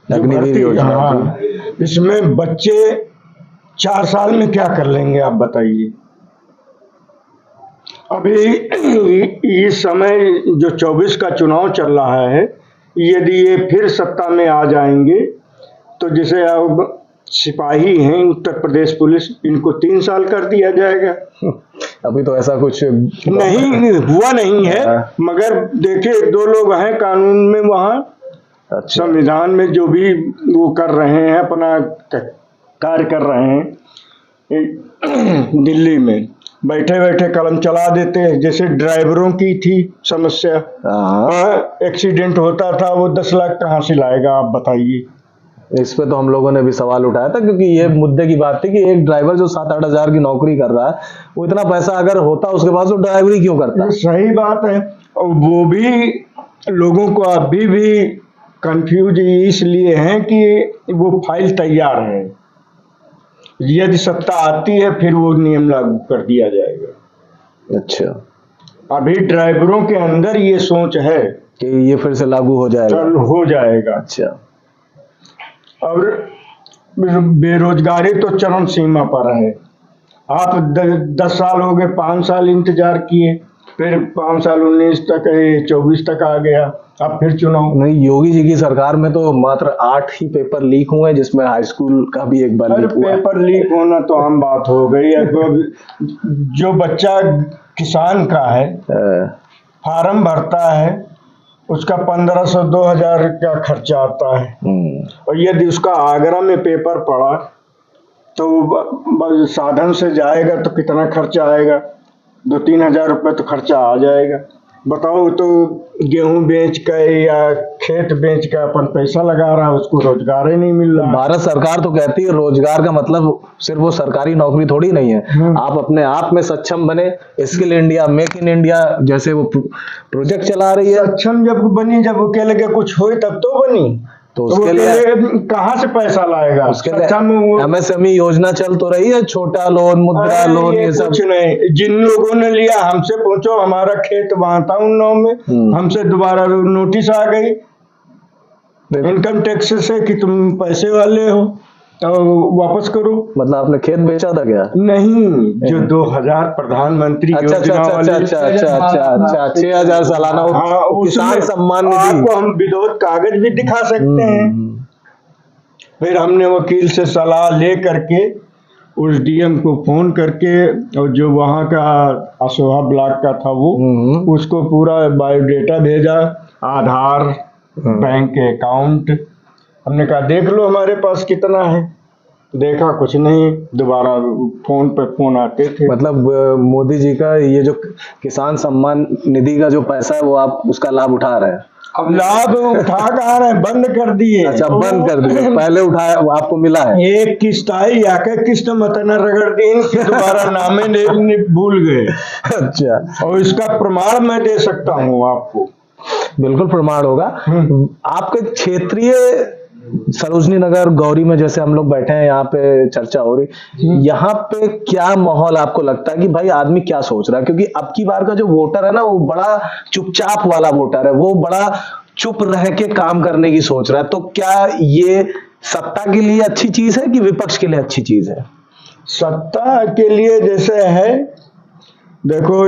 अग्निवीर योजना, हाँ, इसमें बच्चे 4 साल में क्या कर लेंगे आप बताइए। अभी इस समय जो 24 का चुनाव चल रहा है, यदि ये फिर सत्ता में आ जाएंगे तो जैसे अब सिपाही हैं उत्तर प्रदेश पुलिस, इनको 3 साल कर दिया जाएगा। अभी तो ऐसा कुछ नहीं हुआ नहीं है, मगर देखिए 2 लोग हैं कानून में वहाँ, अच्छा, संविधान में जो भी वो कर रहे हैं, अपना कार्य कर रहे हैं, दिल्ली में बैठे बैठे कलम चला देते हैं। जैसे ड्राइवरों की थी समस्या, एक्सीडेंट होता था, वो 10 लाख कहाँ से लाएगा आप बताइए। इस पे तो हम लोगों ने भी सवाल उठाया था, क्योंकि ये मुद्दे की बात थी कि एक ड्राइवर जो 7-8 हजार की नौकरी कर रहा है, वो इतना पैसा अगर होता उसके पास, वो ड्राइवरी क्यों करता? सही बात है। और वो भी लोगों को अभी भी कंफ्यूज इसलिए हैं कि वो फाइल तैयार है, यदि सत्ता आती है फिर वो नियम लागू कर दिया जाएगा। अच्छा, अभी ड्राइवरों के अंदर ये सोच है कि ये फिर से लागू हो जाएगा। हो जाएगा। अच्छा, और बेरोजगारी तो चरम सीमा पर है। आप 10 साल हो गए, 5 साल इंतजार किए, फिर 5 साल 19 तक, 24 तक आ गया, अब फिर चुनाव। नहीं, योगी जी की सरकार में तो मात्र 8 ही पेपर लीक हुए, जिसमें हाई स्कूल का भी एक बार लीक हुआ। पेपर लीक होना तो आम बात हो गई है। जो बच्चा किसान का है, फार्म भरता है, उसका 1500-2000 का खर्चा आता है, और यदि उसका आगरा में पेपर पड़ा तो साधन से जाएगा तो कितना खर्चा आएगा, 2-3 हजार रुपये तो खर्चा आ जाएगा। बताओ, तो गेहूं बेच कर या खेत बेच कर अपन पैसा लगा रहा है, उसको रोजगार ही नहीं मिल रहा। भारत सरकार तो कहती है रोजगार का मतलब सिर्फ वो सरकारी नौकरी थोड़ी नहीं है, आप अपने आप में सक्षम बने, skill India, make in India जैसे वो प्रोजेक्ट चला रही है। सक्षम जब बनी, जब वो कह लगे कुछ हो तब तो बनी, तो उसके लिए कहाँ से पैसा लाएगा? उसके लिए MSME योजना चल तो रही है, छोटा लोन, मुद्रा लोन, ये सब कुछ नहीं। जिन लोगों ने लिया हमसे पूछो, हमारा खेत वहां था उन्नाव में, हमसे दोबारा नोटिस आ गई इनकम टैक्स से कि तुम पैसे वाले हो और वापस करो। मतलब आपने खेत बेचा था क्या? नहीं, जो 2000 प्रधानमंत्री अच्छा अच्छा योजना अच्छा वाली, अच्छा अच्छा अच्छा अच्छा 6000 सालाना वो हाँ, किसान उसमें सम्मान निधि। आपको हम विरोध कागज भी दिखा सकते हैं। फिर हमने वकील से सलाह ले करके उस डीएम को फोन करके, और जो वहाँ का असोहा ब्लॉक का था वो, उसको पूरा बायोडेटा भेजा, आधार, बैंक अकाउंट। हमने कहा देख लो हमारे पास कितना है। देखा कुछ नहीं, दोबारा फोन पे फोन आते थे। मतलब मोदी जी का ये जो किसान सम्मान निधि का जो पैसा है वो आप उसका लाभ उठा रहे हैं? अब लाभ उठा कहाँ रहे हैं, बंद कर दिए। अच्छा, बंद कर दिए। पहले उठाया वो आपको मिला है? एक किस्त आई, आके किस्त मतन रगड़ दी, दोबारा नामे ने भूल गए। अच्छा, और इसका प्रमाण मैं दे सकता हूँ आपको। बिल्कुल प्रमाण होगा। आपके क्षेत्रीय सरोजनी नगर गौरी में जैसे हम लोग बैठे हैं, यहाँ पे चर्चा हो रही, यहाँ पे क्या माहौल आपको लगता है कि भाई आदमी क्या सोच रहा है? क्योंकि अब की बार का जो वोटर है ना, वो बड़ा चुपचाप वाला वोटर है, वो बड़ा चुप रह के काम करने की सोच रहा है। तो क्या ये सत्ता के लिए अच्छी चीज है कि विपक्ष के लिए अच्छी चीज है? सत्ता के लिए जैसे है, देखो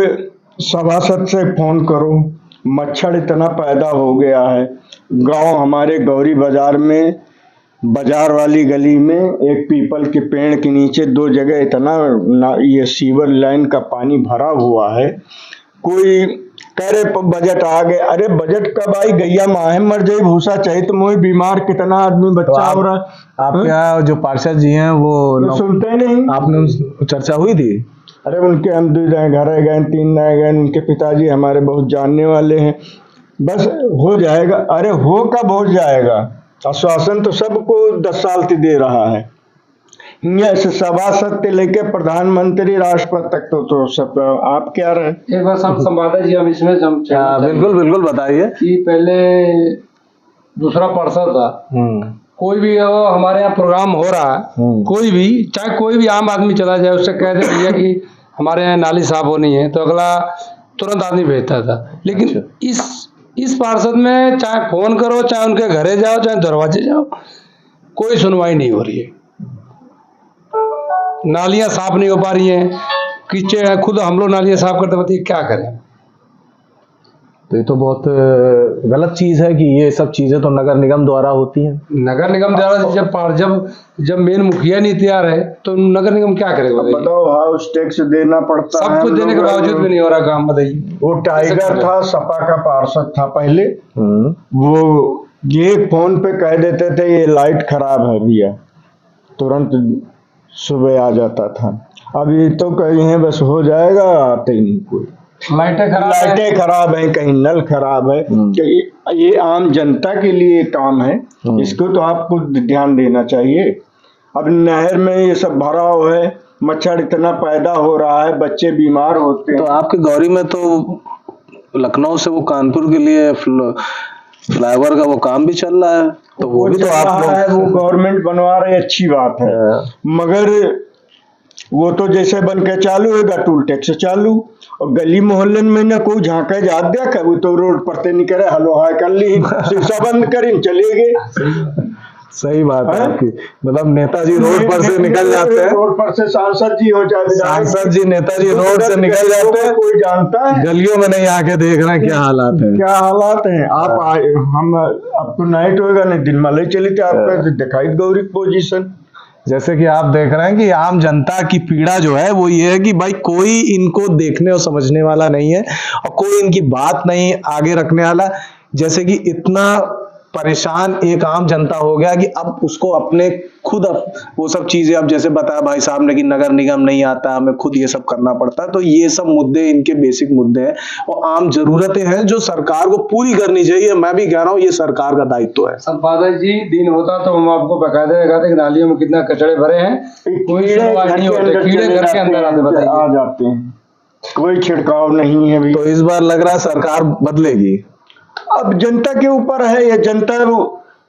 सभासद से फोन करो, मच्छर इतना पैदा हो गया है। गांव हमारे गौरी बाजार में, बाजार वाली गली में एक पीपल के पेड़ के नीचे 2 जगह इतना ये सीवर लाइन का पानी भरा हुआ है। कोई कह रहे बजट आ गए, अरे बजट कब आई, गैया माहे मर जाए, भूसा चाहिए तो मोह बीमार, कितना आदमी बच्चा हो रहा है। आपके यहाँ जो पार्षद जी हैं वो सुनते नहीं, आपने चर्चा हुई थी? अरे उनके हम 2 घर रह गए, 3 रह गए, उनके पिताजी हमारे बहुत जानने वाले हैं। बस हो जाएगा। अरे हो कब हो जाएगा, आश्वासन तो सबको 10 साल से दे रहा है। यहाँ से सभासद से लेके प्रधानमंत्री राष्ट्रपति तक तो सब आप क्या रहे। एक बार संवाददाता जी हम इसमें बिल्कुल बिल्कुल बताइए कि पहले दूसरा पार्षद था, कोई भी हो हमारे यहाँ प्रोग्राम हो रहा है, कोई भी चाहे कोई भी आम आदमी चला जाए, उससे कह दे भैया कि हमारे यहाँ नाली साफ होनी है, तो अगला तुरंत आदमी भेजता था। लेकिन इस पार्षद में चाहे फोन करो, चाहे उनके घरे जाओ, चाहे दरवाजे जाओ, कोई सुनवाई नहीं हो रही है। नालियां साफ नहीं हो पा रही हैं, कीचड़ है, खुद हम लोग नालियां साफ करते बताइए क्या करें। तो ये तो बहुत गलत चीज है कि ये सब चीजें तो नगर निगम द्वारा होती हैं। नगर निगम द्वारा जब मेन मुखिया नहीं तैयार है तो नगर निगम क्या करेगा? बताओ, हाउस टैक्स देना पड़ता है, सब कुछ देने के बावजूद भी नहीं हो रहा काम, बताइए। वो टाइगर था, सपा का पार्षद था पहले, वो ये फोन पे कह देते थे ये लाइट खराब है भैया, तुरंत सुबह आ जाता था। अभी तो कहीं है बस हो जाएगा, आते ही नहीं कोई। लाइटें खराब है, कहीं नल खराब है। ये आम जनता के लिए काम है, इसको तो आपको ध्यान देना चाहिए। अब नहर में ये सब भरा हुआ है, मच्छर इतना पैदा हो रहा है, बच्चे बीमार होते हैं। तो आपके गौरी में तो लखनऊ से वो कानपुर के लिए फ्लाईओवर का वो काम भी चल रहा है, तो वो भी तो आप लोग है, वो गवर्नमेंट बनवा रही है, अच्छी बात है। मगर वो तो जैसे बन के चालू होगा, टूल टैक्स चालू, और गली मोहल्ले में ना कोई झांका जात दिया, वो तो रोड पर से निकले, हलो हाय कर ली, शीशा बंद करी चले गए। सही बात है आपकी। मतलब नेताजी रोड पर से निकल जाते हैं, रोड पर से सांसद जी हो जाए, सांसद जी नेताजी रोड से निकल जाते हैं, कोई जानता है? गलियों में नहीं आके देख रहे हैं क्या हालात है, क्या हालात है। आप हम अब तो नाइट होगा, नहीं दिन में ले चली थी, आपका दिखाई गौरी पोजीशन। जैसे कि आप देख रहे हैं कि आम जनता की पीड़ा जो है वो ये है कि भाई कोई इनको देखने और समझने वाला नहीं है, और कोई इनकी बात नहीं आगे रखने वाला। जैसे कि इतना परेशान एक आम जनता हो गया कि अब उसको अपने खुद वो सब चीजें, अब जैसे बताया भाई साहब ने कि नगर निगम नहीं आता, हमें खुद ये सब करना पड़ता है। तो ये सब मुद्दे इनके बेसिक मुद्दे हैं और आम जरूरतें हैं जो सरकार को पूरी करनी चाहिए। मैं भी कह रहा हूँ ये सरकार का दायित्व है। संपादक जी, दिन होता तो हम आपको बकायदा दिखाते कि नालियों में कितना कचड़े भरे हैं, कोई सुनवाई नहीं होते, कीड़े घर के अंदर आते, बताइए, आ जाते हैं, कोई छिड़काव नहीं है। तो इस बार लग रहा है सरकार बदलेगी। अब जनता के ऊपर है, ये जनता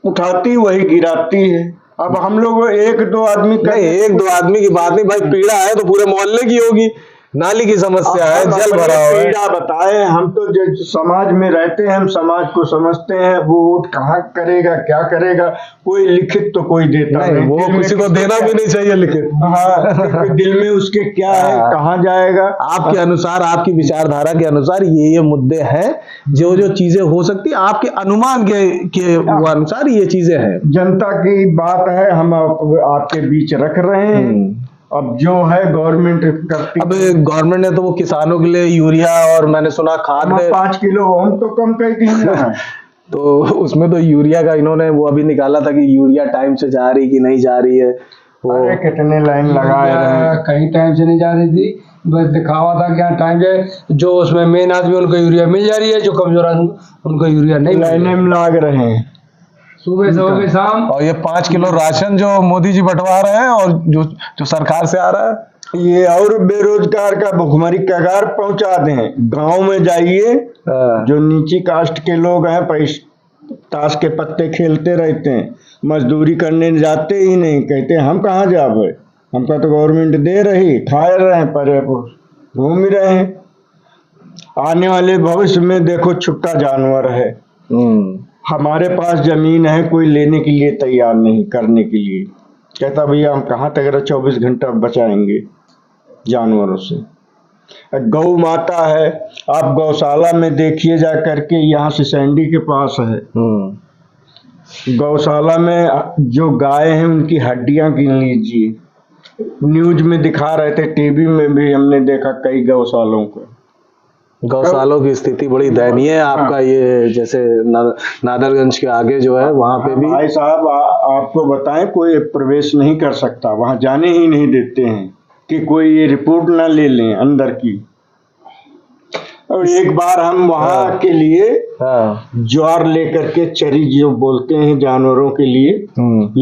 उठाती वही गिराती है। अब हम लोग 1-2 आदमी नहीं, 1-2 आदमी की बात नहीं भाई, पीड़ा है तो पूरे मोहल्ले की होगी। नाली की समस्या है, हम जल अपनी भरा हुआ है। पीड़ा बताए, हम तो जो समाज में रहते हैं, हम समाज को समझते हैं। वो वोट कहाँ करेगा, क्या करेगा, कोई लिखित तो कोई देता नहीं, वो दिल में किसी को किसके देना क्या- भी नहीं चाहिए लिखित। हाँ, क्योंकि दिल में उसके क्या है, हाँ। कहाँ जाएगा। आपके अनुसार, आपकी विचारधारा के अनुसार ये मुद्दे हैं, जो जो चीजें हो सकती है आपके अनुमान के वो अनुसार ये चीजें हैं। जनता की बात है, हम आपके बीच रख रहे हैं। अब जो है गवर्नमेंट करती अब गवर्नमेंट ने तो वो किसानों के लिए यूरिया और मैंने सुना खाद 5 किलो हम तो कम कर दिए हैं। तो उसमें तो यूरिया का इन्होंने वो अभी निकाला था कि यूरिया टाइम से जा रही कि नहीं जा रही है। वो अरे कितने लाइन लगाए रहे। कहीं टाइम से नहीं जा रही थी, बस दिखावा था क्या टाइम से, जो उसमें मेन आदमी उनको यूरिया मिल जा रही है, जो कमजोर आदमी उनको यूरिया नहीं मिल लाइनें रही। में लाग रहे हैं। सुबह से हो गई शाम। और ये 5 किलो राशन जो मोदी जी बंटवा रहे हैं और जो सरकार से आ रहा है, ये और बेरोजगार का भुखमरी कगार पहुंचा दें। गांव में जाइए, जो नीची कास्ट के लोग हैं, पैसे ताश के पत्ते खेलते रहते हैं, मजदूरी करने जाते ही नहीं, कहते हैं हम कहाँ जावे, हमका तो गवर्नमेंट दे रही, खा रहे हैं, पर घूम ही रहे हैं। आने वाले भविष्य में देखो छुट्टा जानवर है। हमारे पास जमीन है, कोई लेने के लिए तैयार नहीं, करने के लिए कहता भैया हम कहाँ तक 24 घंटा बचाएंगे जानवरों से। गौ माता है, आप गौशाला में देखिए जा करके, यहाँ से सैंडी के पास है, गौशाला में जो गाय हैं उनकी हड्डियां गिन लीजिए। न्यूज में दिखा रहे थे, टीवी में भी हमने देखा कई गौशालों को। गौशालों की स्थिति बड़ी दयनीय है। आपका ये जैसे नादरगंज के आगे जो है वहां पे भी भाई साहब आपको बताएं, कोई प्रवेश नहीं कर सकता, वहां जाने ही नहीं देते हैं कि कोई ये रिपोर्ट ना ले लें अंदर की। और एक बार हम वहां के लिए ज्वार लेकर के, चरी जो बोलते हैं जानवरों के लिए,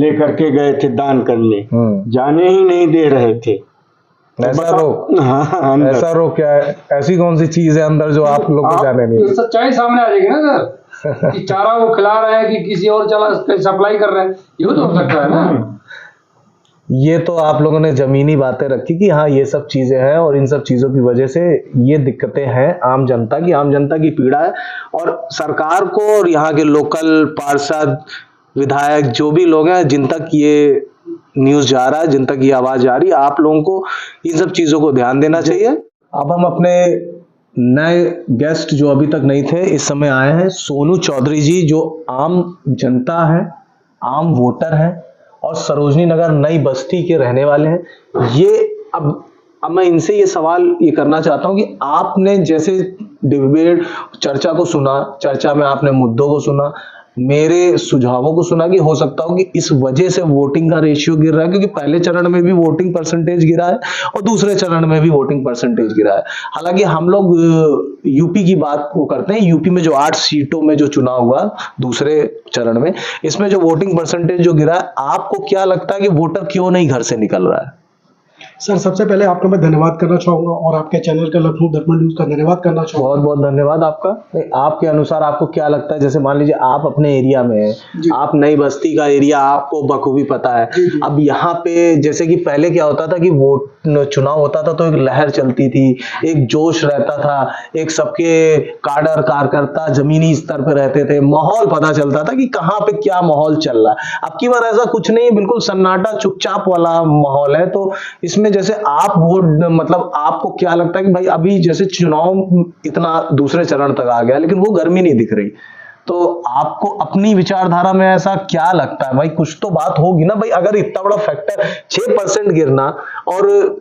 लेकर के गए थे दान करने, जाने ही नहीं दे रहे थे। ऐसा रोक, हाँ, ऐसा रोक क्या है? ऐसी कौन सी चीज है अंदर जो आप लोग को जाने नहीं? तो सच्चाई सामने आ जाएगी ना सर, कि चारा वो खिला रहे हैं कि किसी और चला सप्लाई कर रहे हैं, ये तो हो सकता है ना। ये तो आप लोगों ने जमीनी बातें रखी कि हाँ ये सब चीजें हैं और इन सब चीजों की वजह से ये दिक्कतें हैं आम जनता की पीड़ा है। और सरकार को और यहाँ के लोकल पार्षद, विधायक, जो भी लोग हैं जिन तक ये न्यूज जा रहा है, जिन तक ये आवाज जा रही है, आप लोगों को इन सब चीजों को ध्यान देना चाहिए। अब हम अपने नए गेस्ट जो अभी तक नहीं थे इस समय आए हैं, सोनू चौधरी जी, जो आम जनता है, आम वोटर है और सरोजनी नगर नई बस्ती के रहने वाले हैं। ये अब मैं इनसे ये सवाल ये करना चाहता हूं कि आपने जैसे डिबेट चर्चा को सुना, चर्चा में आपने मुद्दों को सुना, मेरे सुझावों को सुना कि हो सकता हो कि इस वजह से वोटिंग का रेशियो गिर रहा है, क्योंकि पहले चरण में भी वोटिंग परसेंटेज गिरा है और दूसरे चरण में भी वोटिंग परसेंटेज गिरा है। हालांकि हम लोग यूपी की बात को करते हैं, यूपी में जो 8 सीटों में जो चुनाव हुआ दूसरे चरण में, इसमें जो वोटिंग परसेंटेज जो गिरा है, आपको क्या लगता है कि वोटर क्यों नहीं घर से निकल रहा है? सर सबसे पहले आपका मैं धन्यवाद करना चाहूंगा और आपके चैनल का लखनऊ दर्पण न्यूज का धन्यवाद करना चाहूंगा। बहुत बहुत धन्यवाद आपका। आपके अनुसार आपको क्या लगता है, जैसे मान लीजिए आप अपने एरिया में हैं, आप नई बस्ती का एरिया आपको बखूबी पता है। अब यहाँ पे जैसे कि पहले क्या होता था कि वोट चुनाव होता था तो एक लहर चलती थी, एक जोश रहता था, एक सबके काडर कार्यकर्ता जमीनी स्तर पर रहते थे, माहौल पता चलता था कि कहाँ पे क्या माहौल चल रहा है। अब की बार ऐसा कुछ नहीं, बिल्कुल सन्नाटा चुपचाप वाला माहौल है। तो इसमें जैसे आप वोट, मतलब आपको क्या लगता है कि भाई अभी जैसे चुनाव इतना दूसरे चरण तक आ गया लेकिन वो गर्मी नहीं दिख रही, तो आपको अपनी विचारधारा में ऐसा क्या लगता है? भाई कुछ तो बात होगी ना भाई, अगर इतना बड़ा फैक्टर 6% गिरना, और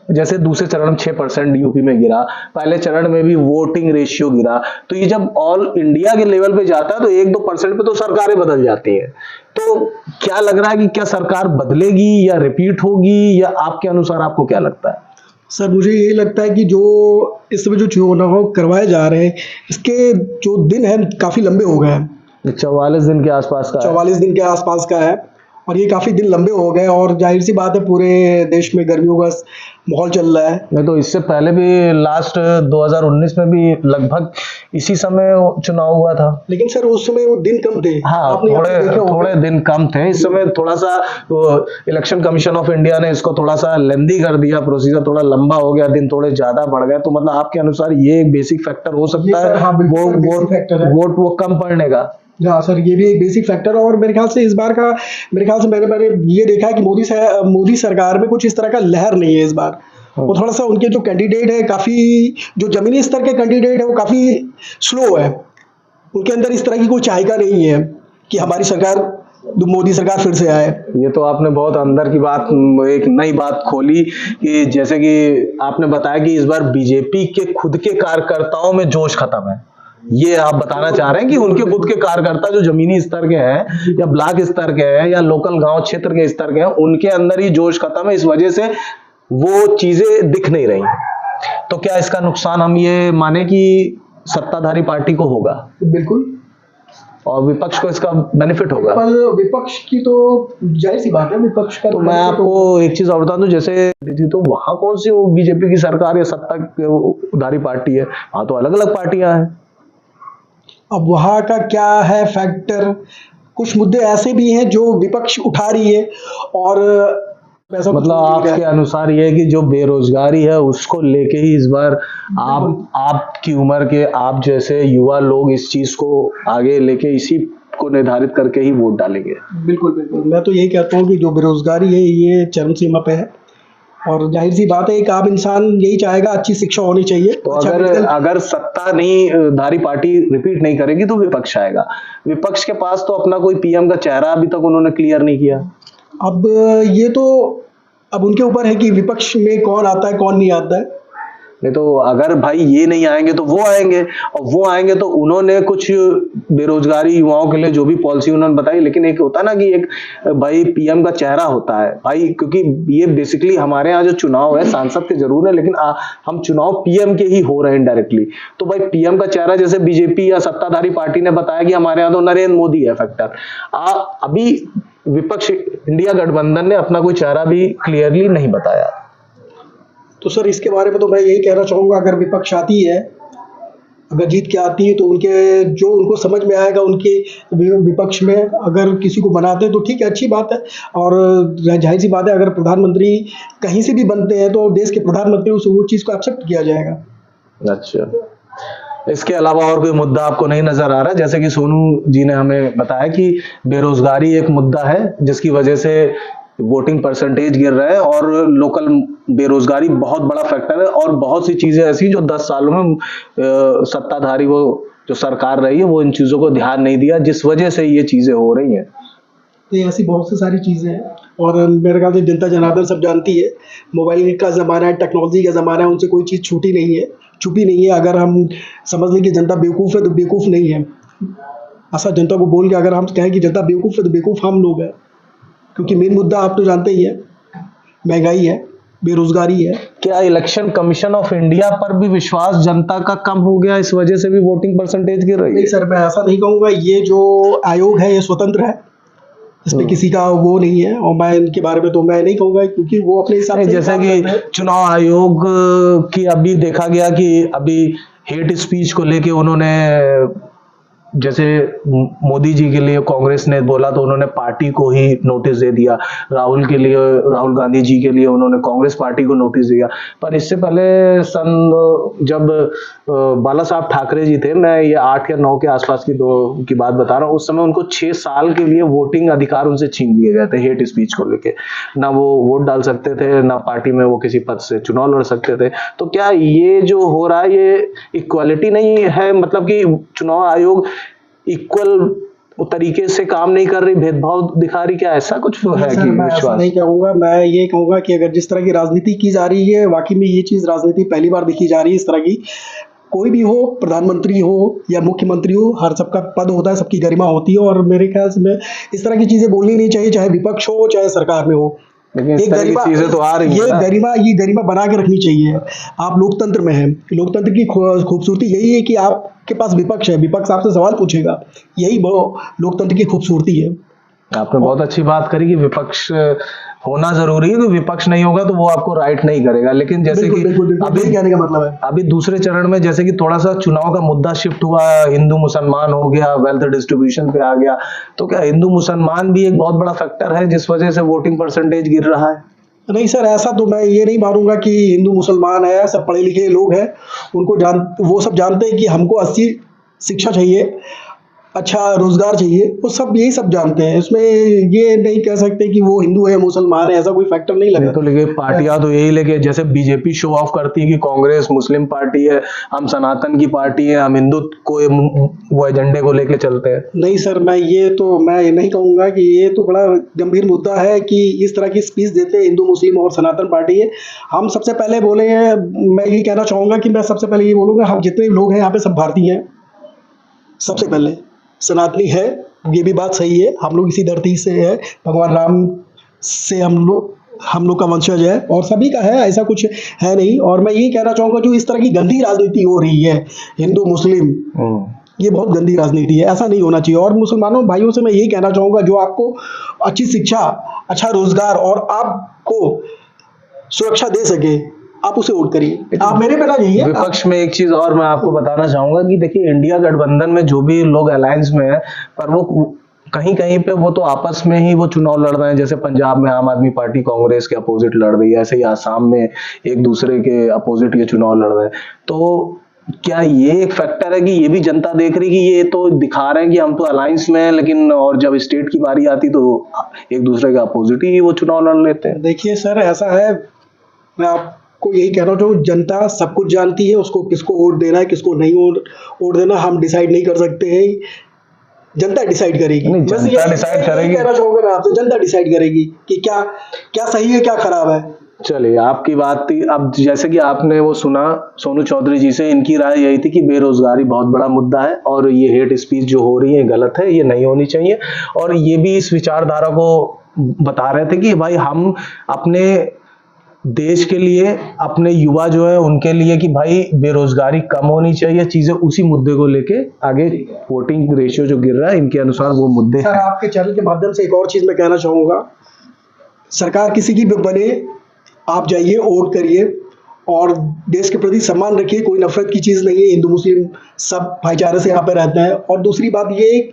जैसे दूसरे चरण में 6% यूपी में गिरा, पहले चरण में भी वोटिंग रेशियो गिरा, तो ये जब ऑल इंडिया के लेवल पे जाता है तो 1-2% पे तो सरकारें बदल जाती हैं। तो क्या लग रहा है कि क्या सरकार बदलेगी या रिपीट होगी, या आपके अनुसार आपको क्या लगता है? सर मुझे ये लगता है कि जो इस समय जो चुनाव करवाए जा रहे हैं, इसके जो दिन है काफी लंबे हो गए हैं। 44 दिन के आसपास का 44 दिन के आसपास का है और ये काफ़ी दिन लंबे हो गए और जाहिर सी बात है पूरे देश में गर्मियों का माहौल चल रहा है। नहीं तो इससे पहले भी लास्ट 2019 में भी लगभग इसी समय चुनाव हुआ था। लेकिन सर उस समय वो दिन कम थे। हाँ, आपने यहाँ पे देखे होंगे। थोड़े दिन कम थे। इस समय थोड़ा सा इलेक्शन कमीशन ऑफ इंडिया ने इसको थोड़ा सा लेंदी कर दिया, प्रोसीजर थोड़ा लंबा हो गया, दिन थोड़े ज्यादा बढ़ गए। तो मतलब आपके अनुसार ये एक बेसिक फैक्टर हो सकता सर, है, हाँ, बिल्कुल सर, basic factor है। वोट वो कम पड़ने का। हाँ सर, ये भी एक बेसिक फैक्टर है और मेरे ख्याल से इस बार का, मेरे ख्याल से मैंने ये देखा है कि मोदी सरकार में कुछ इस तरह का लहर नहीं है इस बार। वो थोड़ा सा उनके जो कैंडिडेट है, काफ़ी जो जमीनी स्तर के कैंडिडेट है वो काफ़ी स्लो है। उनके अंदर इस तरह की कोई चाहिदा नहीं है कि हमारी सरकार, मोदी सरकार फिर से आए। ये तो आपने बहुत अंदर की बात, एक नई बात खोली कि जैसे कि आपने बताया कि इस बार बीजेपी के खुद के कार्यकर्ताओं में जोश खत्म है। ये आप बताना चाह रहे हैं कि उनके खुद के कार्यकर्ता जो जमीनी स्तर के हैं या ब्लॉक स्तर के हैं या लोकल गांव क्षेत्र के स्तर के हैं, उनके अंदर ही जोश खत्म है, इस वजह से वो चीजें दिख नहीं रही। तो क्या इसका नुकसान हम ये माने कि सत्ताधारी पार्टी को होगा? बिल्कुल। और विपक्ष को इसका बेनिफिट होगा? पर विपक्ष की तो जाहिर सी बात है, विपक्ष का तो मैं आपको एक चीज और बता दूं, जैसे तो वहां कौन सी वो बीजेपी की सरकार या सत्ताधारी पार्टी है, वहां तो अलग अलग पार्टियां हैं। अब वहाँ का क्या है फैक्टर, कुछ मुद्दे ऐसे भी हैं जो विपक्ष उठा रही है और पैसा मतलब आपके अनुसार ये है कि जो बेरोजगारी है उसको लेके ही इस बार आपकी उम्र के, आप जैसे युवा लोग इस चीज को आगे लेके इसी को निर्धारित करके ही वोट डालेंगे? बिल्कुल बिल्कुल, मैं तो यही कहता हूँ कि जो बेरोजगारी है ये चरम सीमा पे है और जाहिर सी बात है एक आम इंसान यही चाहेगा अच्छी शिक्षा होनी चाहिए। तो अगर सत्ता नहीं धारी पार्टी रिपीट नहीं करेगी तो विपक्ष आएगा। विपक्ष के पास तो अपना कोई पीएम का चेहरा अभी तक उन्होंने क्लियर नहीं किया। अब ये तो अब उनके ऊपर है कि विपक्ष में कौन आता है कौन नहीं आता है। नहीं तो अगर भाई ये नहीं आएंगे तो वो आएंगे, और वो आएंगे तो उन्होंने कुछ बेरोजगारी युवाओं के लिए जो भी पॉलिसी उन्होंने बताई, लेकिन एक होता है ना कि एक भाई पीएम का चेहरा होता है भाई, क्योंकि ये बेसिकली हमारे यहाँ जो चुनाव है सांसद के जरूर है, लेकिन हम चुनाव पीएम के ही हो रहे हैं डायरेक्टली। तो भाई पीएम का चेहरा जैसे बीजेपी या सत्ताधारी पार्टी ने बताया कि हमारे यहाँ तो नरेंद्र मोदी है फैक्टर। अभी विपक्ष इंडिया गठबंधन ने अपना कोई चेहरा भी क्लियरली नहीं बताया। तो सर इसके बारे में तो मैं यही कहना चाहूँगा, अगर विपक्ष आती है, अगर जीत के आती है तो उनके जो उनको समझ में आएगा उनके विपक्ष में अगर किसी को बनाते हैं तो ठीक है, अच्छी बात है। और जाहिर सी बात है अगर प्रधानमंत्री कहीं से भी बनते हैं तो देश के प्रधानमंत्री उसे वो चीज़ को एक्सेप्ट किया जाएगा। अच्छा, इसके अलावा और कोई मुद्दा आपको नहीं नजर आ रहा? जैसे कि सोनू जी ने हमें बताया कि बेरोजगारी एक मुद्दा है जिसकी वजह से वोटिंग परसेंटेज गिर रहा है और लोकल बेरोजगारी बहुत बड़ा फैक्टर है, और बहुत सी चीजें ऐसी जो 10 सालों में सत्ताधारी वो जो सरकार रही है वो इन चीजों को ध्यान नहीं दिया, जिस वजह से ये चीजें हो रही हैं। तो ऐसी बहुत सी सारी चीज़ें हैं और मेरे ख्याल से जनता जनार्दन सब जानती है, मोबाइल का ज़माना है, टेक्नोलॉजी का ज़माना है, उनसे कोई चीज़ छूटी नहीं है, छुपी नहीं है। अगर हम समझ लें कि जनता बेवकूफ़ है तो बेवकूफ़ नहीं है, ऐसा जनता को बोल के अगर हम कहें कि जनता बेवकूफ़ है तो बेवकूफ़ हम लोग हैं, क्योंकि मेन मुद्दा आप तो जानते ही है, महंगाई है, बेरोजगारी है। क्या इलेक्शन कमीशन ऑफ इंडिया पर भी विश्वास जनता का कम हो गया, इस वजह से भी वोटिंग परसेंटेज गिर रही है? नहीं सर, मैं ऐसा नहीं कहूँगा। ये जो आयोग है ये स्वतंत्र है, इस पे किसी का वो नहीं है और मैं इनके बारे में तो मैं नहीं कहूँगा, क्योंकि वो अपने हिसाब से जैसे कि चुनाव आयोग की अभी देखा गया कि अभी हेट स्पीच को लेके उन्होंने, जैसे मोदी जी के लिए कांग्रेस ने बोला तो उन्होंने पार्टी को ही नोटिस दे दिया, राहुल गांधी जी के लिए उन्होंने कांग्रेस पार्टी को नोटिस दिया। पर इससे पहले जब बाला साहब ठाकरे जी थे, मैं ये 8 या 9 के आसपास की बात बता रहा हूँ, उस समय उनको 6 साल के लिए वोटिंग अधिकार उनसे छीन लिए गए थे हेट स्पीच को लेके। ना वो वोट डाल सकते थे, ना पार्टी में वो किसी पद से चुनाव लड़ सकते थे। तो क्या ये जो हो रहा है ये इक्वालिटी नहीं है? मतलब कि चुनाव आयोग इक्वल तरीके से काम नहीं कर रही, भेदभाव दिखा रही, क्या ऐसा कुछ है कि मैं ऐसा नहीं कहूँगा। मैं ये कहूँगा कि अगर जिस तरह की राजनीति की जा रही है, वाकई में ये चीज़ राजनीति पहली बार देखी जा रही है इस तरह की। कोई भी हो, प्रधानमंत्री हो या मुख्यमंत्री हो, हर सबका पद होता है, सबकी गरिमा होती है और मेरे ख्याल से इस तरह की चीज़ें बोलनी नहीं चाहिए, चाहे विपक्ष हो चाहे सरकार में हो। लेकिन गरिमा चीजें तो आ रही है, ये गरिमा बना के रखनी चाहिए। आप लोकतंत्र में हैं, लोकतंत्र की खूबसूरती यही है कि आपके पास विपक्ष है, विपक्ष आपसे सवाल पूछेगा, यही वो लोकतंत्र की खूबसूरती है। आपने बहुत अच्छी बात करी कि विपक्ष होना जरूरी है, कि विपक्ष नहीं होगा तो वो आपको राइट नहीं करेगा। लेकिन जैसे बिल्कुल कि बिल्कुल बिल्कुल, अभी यही कहने का मतलब है। अभी दूसरे चरण में जैसे कि थोड़ा सा चुनाव का मुद्दा शिफ्ट हुआ, हिंदू मुसलमान हो गया, वेल्थ डिस्ट्रीब्यूशन पे आ गया, तो क्या हिंदू मुसलमान भी एक बहुत बड़ा फैक्टर है जिस वजह से वोटिंग परसेंटेज गिर रहा है? नहीं सर, ऐसा तो मैं ये नहीं मानूंगा कि हिंदू मुसलमान है, सब पढ़े लिखे लोग हैं, वो सब जानते हैं कि हमको अच्छी शिक्षा चाहिए, अच्छा रोजगार चाहिए, वो सब यही सब जानते हैं। इसमें ये नहीं कह सकते कि वो हिंदू है मुसलमान है, ऐसा कोई फैक्टर नहीं नहीं लगा। तो लेकिन पार्टियां तो यही लेके, जैसे बीजेपी शो ऑफ करती है कि कांग्रेस मुस्लिम पार्टी है, हम सनातन की पार्टी है, हम हिंदू को वो एजेंडे को लेके चलते हैं। नहीं सर, मैं ये नहीं कहूँगा कि ये तो बड़ा गंभीर मुद्दा है कि इस तरह की स्पीच देते हैं हिंदू मुस्लिम और सनातन पार्टी है। हम सबसे पहले बोले हैं, मैं ये कहना चाहूँगा कि मैं सबसे पहले ये बोलूँगा, हम जितने लोग हैं यहाँ पे सब भारतीय हैं। सबसे पहले सनातनी है, ये भी बात सही है, हम लोग इसी धरती से है, भगवान राम से हम लोग का वंशज है और सभी का है, ऐसा कुछ है नहीं। और मैं यही कहना चाहूँगा, जो इस तरह की गंदी राजनीति हो रही है हिंदू मुस्लिम, ये बहुत गंदी राजनीति है, ऐसा नहीं होना चाहिए। और मुसलमानों भाइयों से मैं यही कहना चाहूँगा, जो आपको अच्छी शिक्षा, अच्छा रोजगार और आपको सुरक्षा दे सके, आप उसे वोट करिए, आप मेरे पे ना जाइए। विपक्ष में एक चीज और मैं आपको बताना चाहूंगा कि देखिए, इंडिया गठबंधन में जो भी लोग अलायंस में है, पर वो कहीं कहीं पे वो तो आपस में ही वो चुनाव लड़ रहे हैं। जैसे पंजाब में आम आदमी पार्टी कांग्रेस के अपोजिट लड़ रही है, ऐसे ही आसाम में एक दूसरे के अपोजिट ये चुनाव लड़ रहे हैं। तो क्या ये एक फैक्टर है कि ये भी जनता देख रही कि ये तो दिखा रहे हैं कि हम तो अलायंस में हैं, लेकिन और जब स्टेट की बारी आती तो एक दूसरे के अपोजिट ही वो चुनाव लड़ लेते हैं? देखिए सर, ऐसा है, मैं आपको यही कहना चाहूँ, जनता सब कुछ जानती है, उसको किसको वोट देना है, किसको नहीं वोट देना, हम डिसाइड नहीं कर सकते हैं, जनता डिसाइड करेगी। नहीं, बस जनता डिसाइड करेगी। कहना चाहूँगा मैं आपसे, जनता डिसाइड करेगी कि क्या क्या सही है, क्या खराब है। चलिए, आपकी बात थी। अब जैसे कि आपने वो सुना सोनू चौधरी जी से, इनकी राय यही थी कि बेरोजगारी बहुत बड़ा मुद्दा है और ये हेट स्पीच जो हो रही है गलत है, ये नहीं होनी चाहिए। और ये भी इस विचारधारा को बता रहे थे कि भाई हम अपने देश के लिए, अपने युवा जो है उनके लिए, कि भाई बेरोजगारी कम होनी चाहिए, चीजें उसी मुद्दे को लेके आगे, वोटिंग रेशियो जो गिर रहा है इनके अनुसार वो मुद्दे सर, हैं। आपके चैनल के माध्यम से एक और चीज मैं कहना चाहूँगा, सरकार किसी की भी बने, आप जाइए वोट करिए और देश के प्रति सम्मान रखिए, कोई नफरत की चीज़ नहीं है, हिंदू मुस्लिम सब भाईचारे से यहाँ पे रहते हैं। और दूसरी बात ये,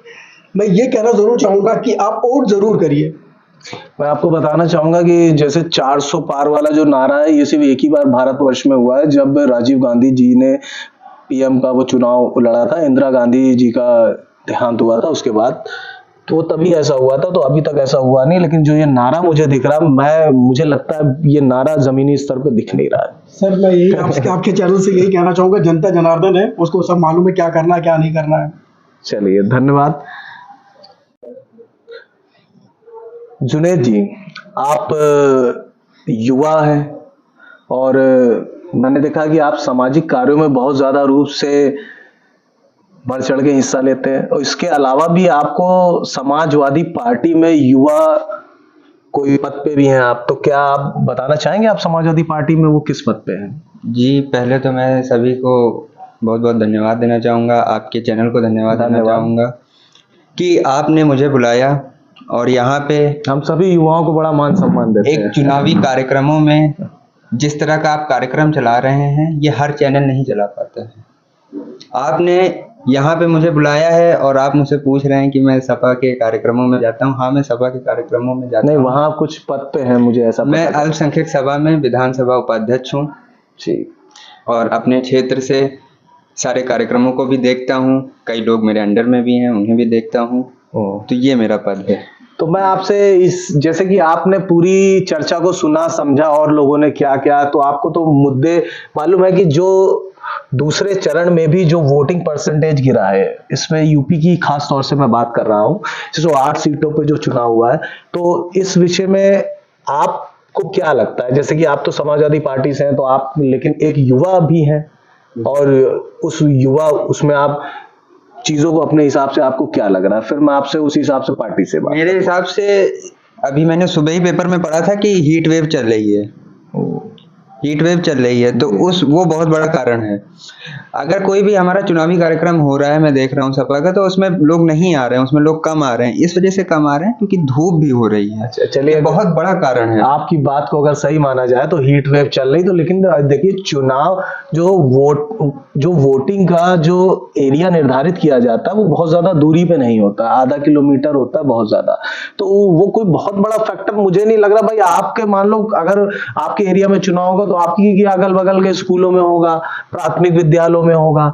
मैं ये कहना ज़रूर चाहूँगा कि आप वोट ज़रूर करिए। मैं आपको बताना चाहूंगा कि जैसे 400 पार वाला जो नारा है, ये सिर्फ एक ही बार भारतवर्ष में हुआ है, जब राजीव गांधी जी ने पीएम का वो चुनाव लड़ा था, इंदिरा गांधी जी का देहांत हुआ था उसके बाद, तो तभी ऐसा हुआ था। तो अभी तक ऐसा हुआ नहीं। लेकिन जो ये नारा मुझे दिख रहा, मुझे लगता है ये नारा जमीनी स्तर पे दिख नहीं रहा है। सर, मैं यही आपके चैनल से यही कहना चाहूँगा, जनता जनार्दन है, उसको सब मालूम है क्या करना है क्या नहीं करना है। चलिए, धन्यवाद। जुनेद जी, आप युवा हैं और मैंने देखा कि आप सामाजिक कार्यों में बहुत ज्यादा रूप से बढ़ चढ़ के हिस्सा लेते हैं, और इसके अलावा भी आपको समाजवादी पार्टी में युवा कोई पद पे भी हैं आप, तो क्या आप बताना चाहेंगे आप समाजवादी पार्टी में वो किस पद पे हैं? जी, पहले तो मैं सभी को बहुत बहुत धन्यवाद देना चाहूँगा, आपके चैनल को धन्यवाद देना चाहूँगा कि आपने मुझे बुलाया और यहाँ पे हम सभी युवाओं को बड़ा मान सम्मान देते हैं। एक चुनावी कार्यक्रमों में जिस तरह का आप कार्यक्रम चला रहे हैं, ये हर चैनल नहीं चला पाता है। आपने यहाँ पे मुझे बुलाया है और आप मुझसे पूछ रहे हैं कि मैं सपा के कार्यक्रमों में जाता हूँ। हाँ, मैं सपा के कार्यक्रमों में जाता हूँ। नहीं, वहाँ कुछ पद पे हैं, मुझे ऐसा मैं अल्पसंख्यक सभा में विधानसभा उपाध्यक्ष हूँ जी, और अपने क्षेत्र से सारे कार्यक्रमों को भी देखता हूँ। कई लोग मेरे अंडर में भी हैं, उन्हें भी देखता हूँ। तो ये मेरा पद है। तो मैं आपसे जैसे कि आपने पूरी चर्चा को सुना, समझा और लोगों ने क्या क्या, तो आपको तो मुद्दे मालूम है कि जो दूसरे चरण में भी जो वोटिंग परसेंटेज गिरा है, इसमें यूपी की खास तौर से मैं बात कर रहा हूँ, 108 सीटों पे जो चुनाव हुआ है, तो इस विषय में आपको क्या लगता है? जैसे कि आप तो समाजवादी पार्टी से हैं, तो आप, लेकिन एक युवा भी हैं और उस युवा, उसमें आप चीजों को अपने हिसाब से आपको क्या लग रहा है? फिर मैं आपसे उस हिसाब से पार्टी से बात। मेरे हिसाब से अभी मैंने सुबह ही पेपर में पढ़ा था कि हीट वेव चल रही है हीट वेव चल रही है, तो वो बहुत बड़ा कारण है। अगर कोई भी हमारा चुनावी कार्यक्रम हो रहा है, मैं देख रहा हूँ सपा का, तो उसमें लोग नहीं आ रहे हैं, उसमें लोग कम आ रहे हैं। इस वजह से कम आ रहे हैं क्योंकि धूप भी हो रही है। चलिए, ये बहुत बड़ा कारण है। आपकी बात को अगर सही माना जाए तो हीट वेव चल रही, तो लेकिन देखिए चुनाव जो वोटिंग का जो एरिया निर्धारित किया जाता है वो बहुत ज्यादा दूरी पे नहीं होता, आधा किलोमीटर होता है बहुत ज्यादा, तो वो कोई बहुत बड़ा फैक्टर मुझे नहीं लग रहा। भाई आपके मान लो अगर आपके एरिया में चुनाव होगा तो आपकी अगल बगल के स्कूलों में होगा, प्राथमिक विद्यालयों में होगा।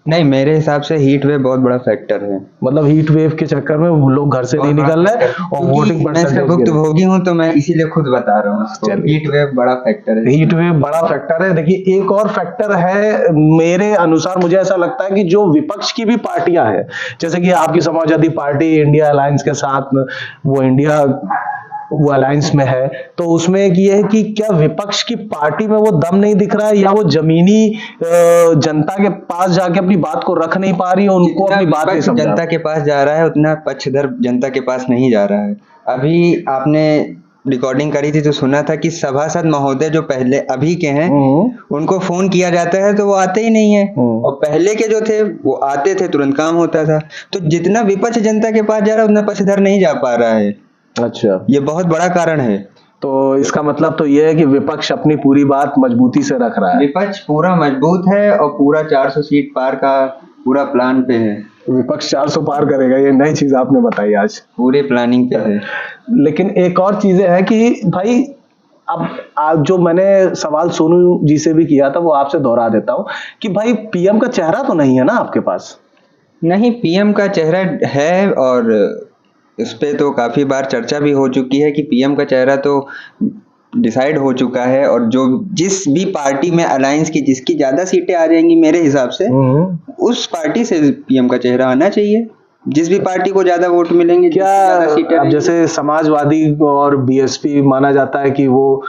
नहीं, मेरे हिसाब से हीट वेव बहुत बड़ा फैक्टर है। मतलब हीट वेव के चक्कर में वो लोग घर से नहीं निकल रहे और वोटिंग मैं इसका भुक्तभोगी हूँ, तो मैं इसीलिए खुद बता रहा हूँ। हीट वेव बड़ा फैक्टर है। हीट वेव बड़ा फैक्टर है। देखिए एक और फैक्टर है मेरे अनुसार, मुझे ऐसा लगता है कि जो विपक्ष की भी पार्टियां हैं, जैसे कि आपकी समाजवादी पार्टी इंडिया अलायंस के साथ वो अलायंस में है, तो उसमें ये है कि क्या विपक्ष की पार्टी में वो दम नहीं दिख रहा है, या वो जमीनी जनता के पास जाके अपनी बात को रख नहीं पा रही है, उनको अपनी बात नहीं समझा। जनता के पास जा रहा है उतना पक्षधर जनता के पास नहीं जा रहा है। अभी आपने रिकॉर्डिंग करी थी तो सुना था कि सभासद महोदय जो पहले अभी के हैं उनको फोन किया जाता है तो वो आते ही नहीं है, और पहले के जो थे वो आते थे, तुरंत काम होता था। तो जितना विपक्ष जनता के पास जा रहा है उतना पक्षधर नहीं जा पा रहा है। अच्छा, ये बहुत बड़ा कारण है। तो इसका मतलब तो ये है कि विपक्ष अपनी पूरी बात मजबूती से रख रहा है। विपक्ष पूरा मजबूत है और पूरा 400 सीट पार का पूरा प्लान पे है। विपक्ष 400 पार करेगा, ये नई चीज आपने बताई आज। पूरे प्लानिंग पे है। लेकिन एक और चीजें हैं कि भाई अब जो मैंने सवाल सोनू जी से भी किया था वो आपसे दोहरा देता हूँ कि भाई पीएम का चेहरा तो नहीं है ना आपके पास? नहीं, पीएम का चेहरा है और इस पे तो काफी बार चर्चा भी हो चुकी है कि पीएम का चेहरा तो डिसाइड हो चुका है, और जो जिस भी पार्टी में अलायंस की जिसकी ज्यादा सीटें आ जाएंगी मेरे हिसाब से उस पार्टी से पीएम का चेहरा आना चाहिए। जिस भी पार्टी को ज्यादा वोट मिलेंगे, क्या अब जैसे समाजवादी और बीएसपी माना जाता है कि वो,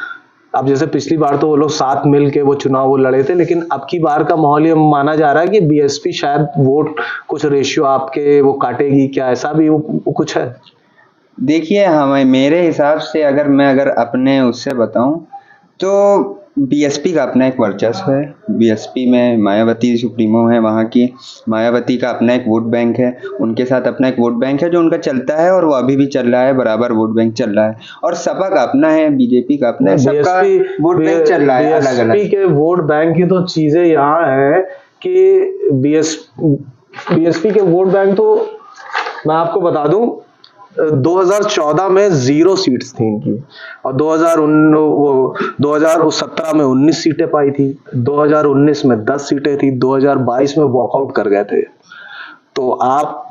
अब जैसे पिछली बार तो वो लोग साथ मिल के वो चुनाव वो लड़े थे, लेकिन अब की बार का माहौल ये माना जा रहा है कि बीएसपी शायद वोट कुछ रेशियो आपके वो काटेगी, क्या ऐसा भी वो कुछ है? देखिए, हमें मेरे हिसाब से अगर अपने उससे बताऊं तो बीएसपी का अपना एक वर्चस्व है। बीएसपी में मायावती सुप्रीमो है, वहाँ की मायावती का अपना एक वोट बैंक है, उनके साथ अपना एक वोट बैंक है जो उनका चलता है और वो अभी भी चल रहा है, बराबर वोट बैंक चल रहा है। और सपा का अपना है, बीजेपी का अपना है, सबका वोट बैंक चल रहा है अलग अलग। बीएसपी के वोट बैंक की तो चीजें यहाँ है कि बीएसपी के वोट बैंक तो मैं आपको बता दूं 2014 में 0 सीट्स थी इनकी, और 2017 में 19 सीटें पाई थी, 2019 में 10 सीटें थी, 2022 में वॉकआउट कर गए थे। तो आप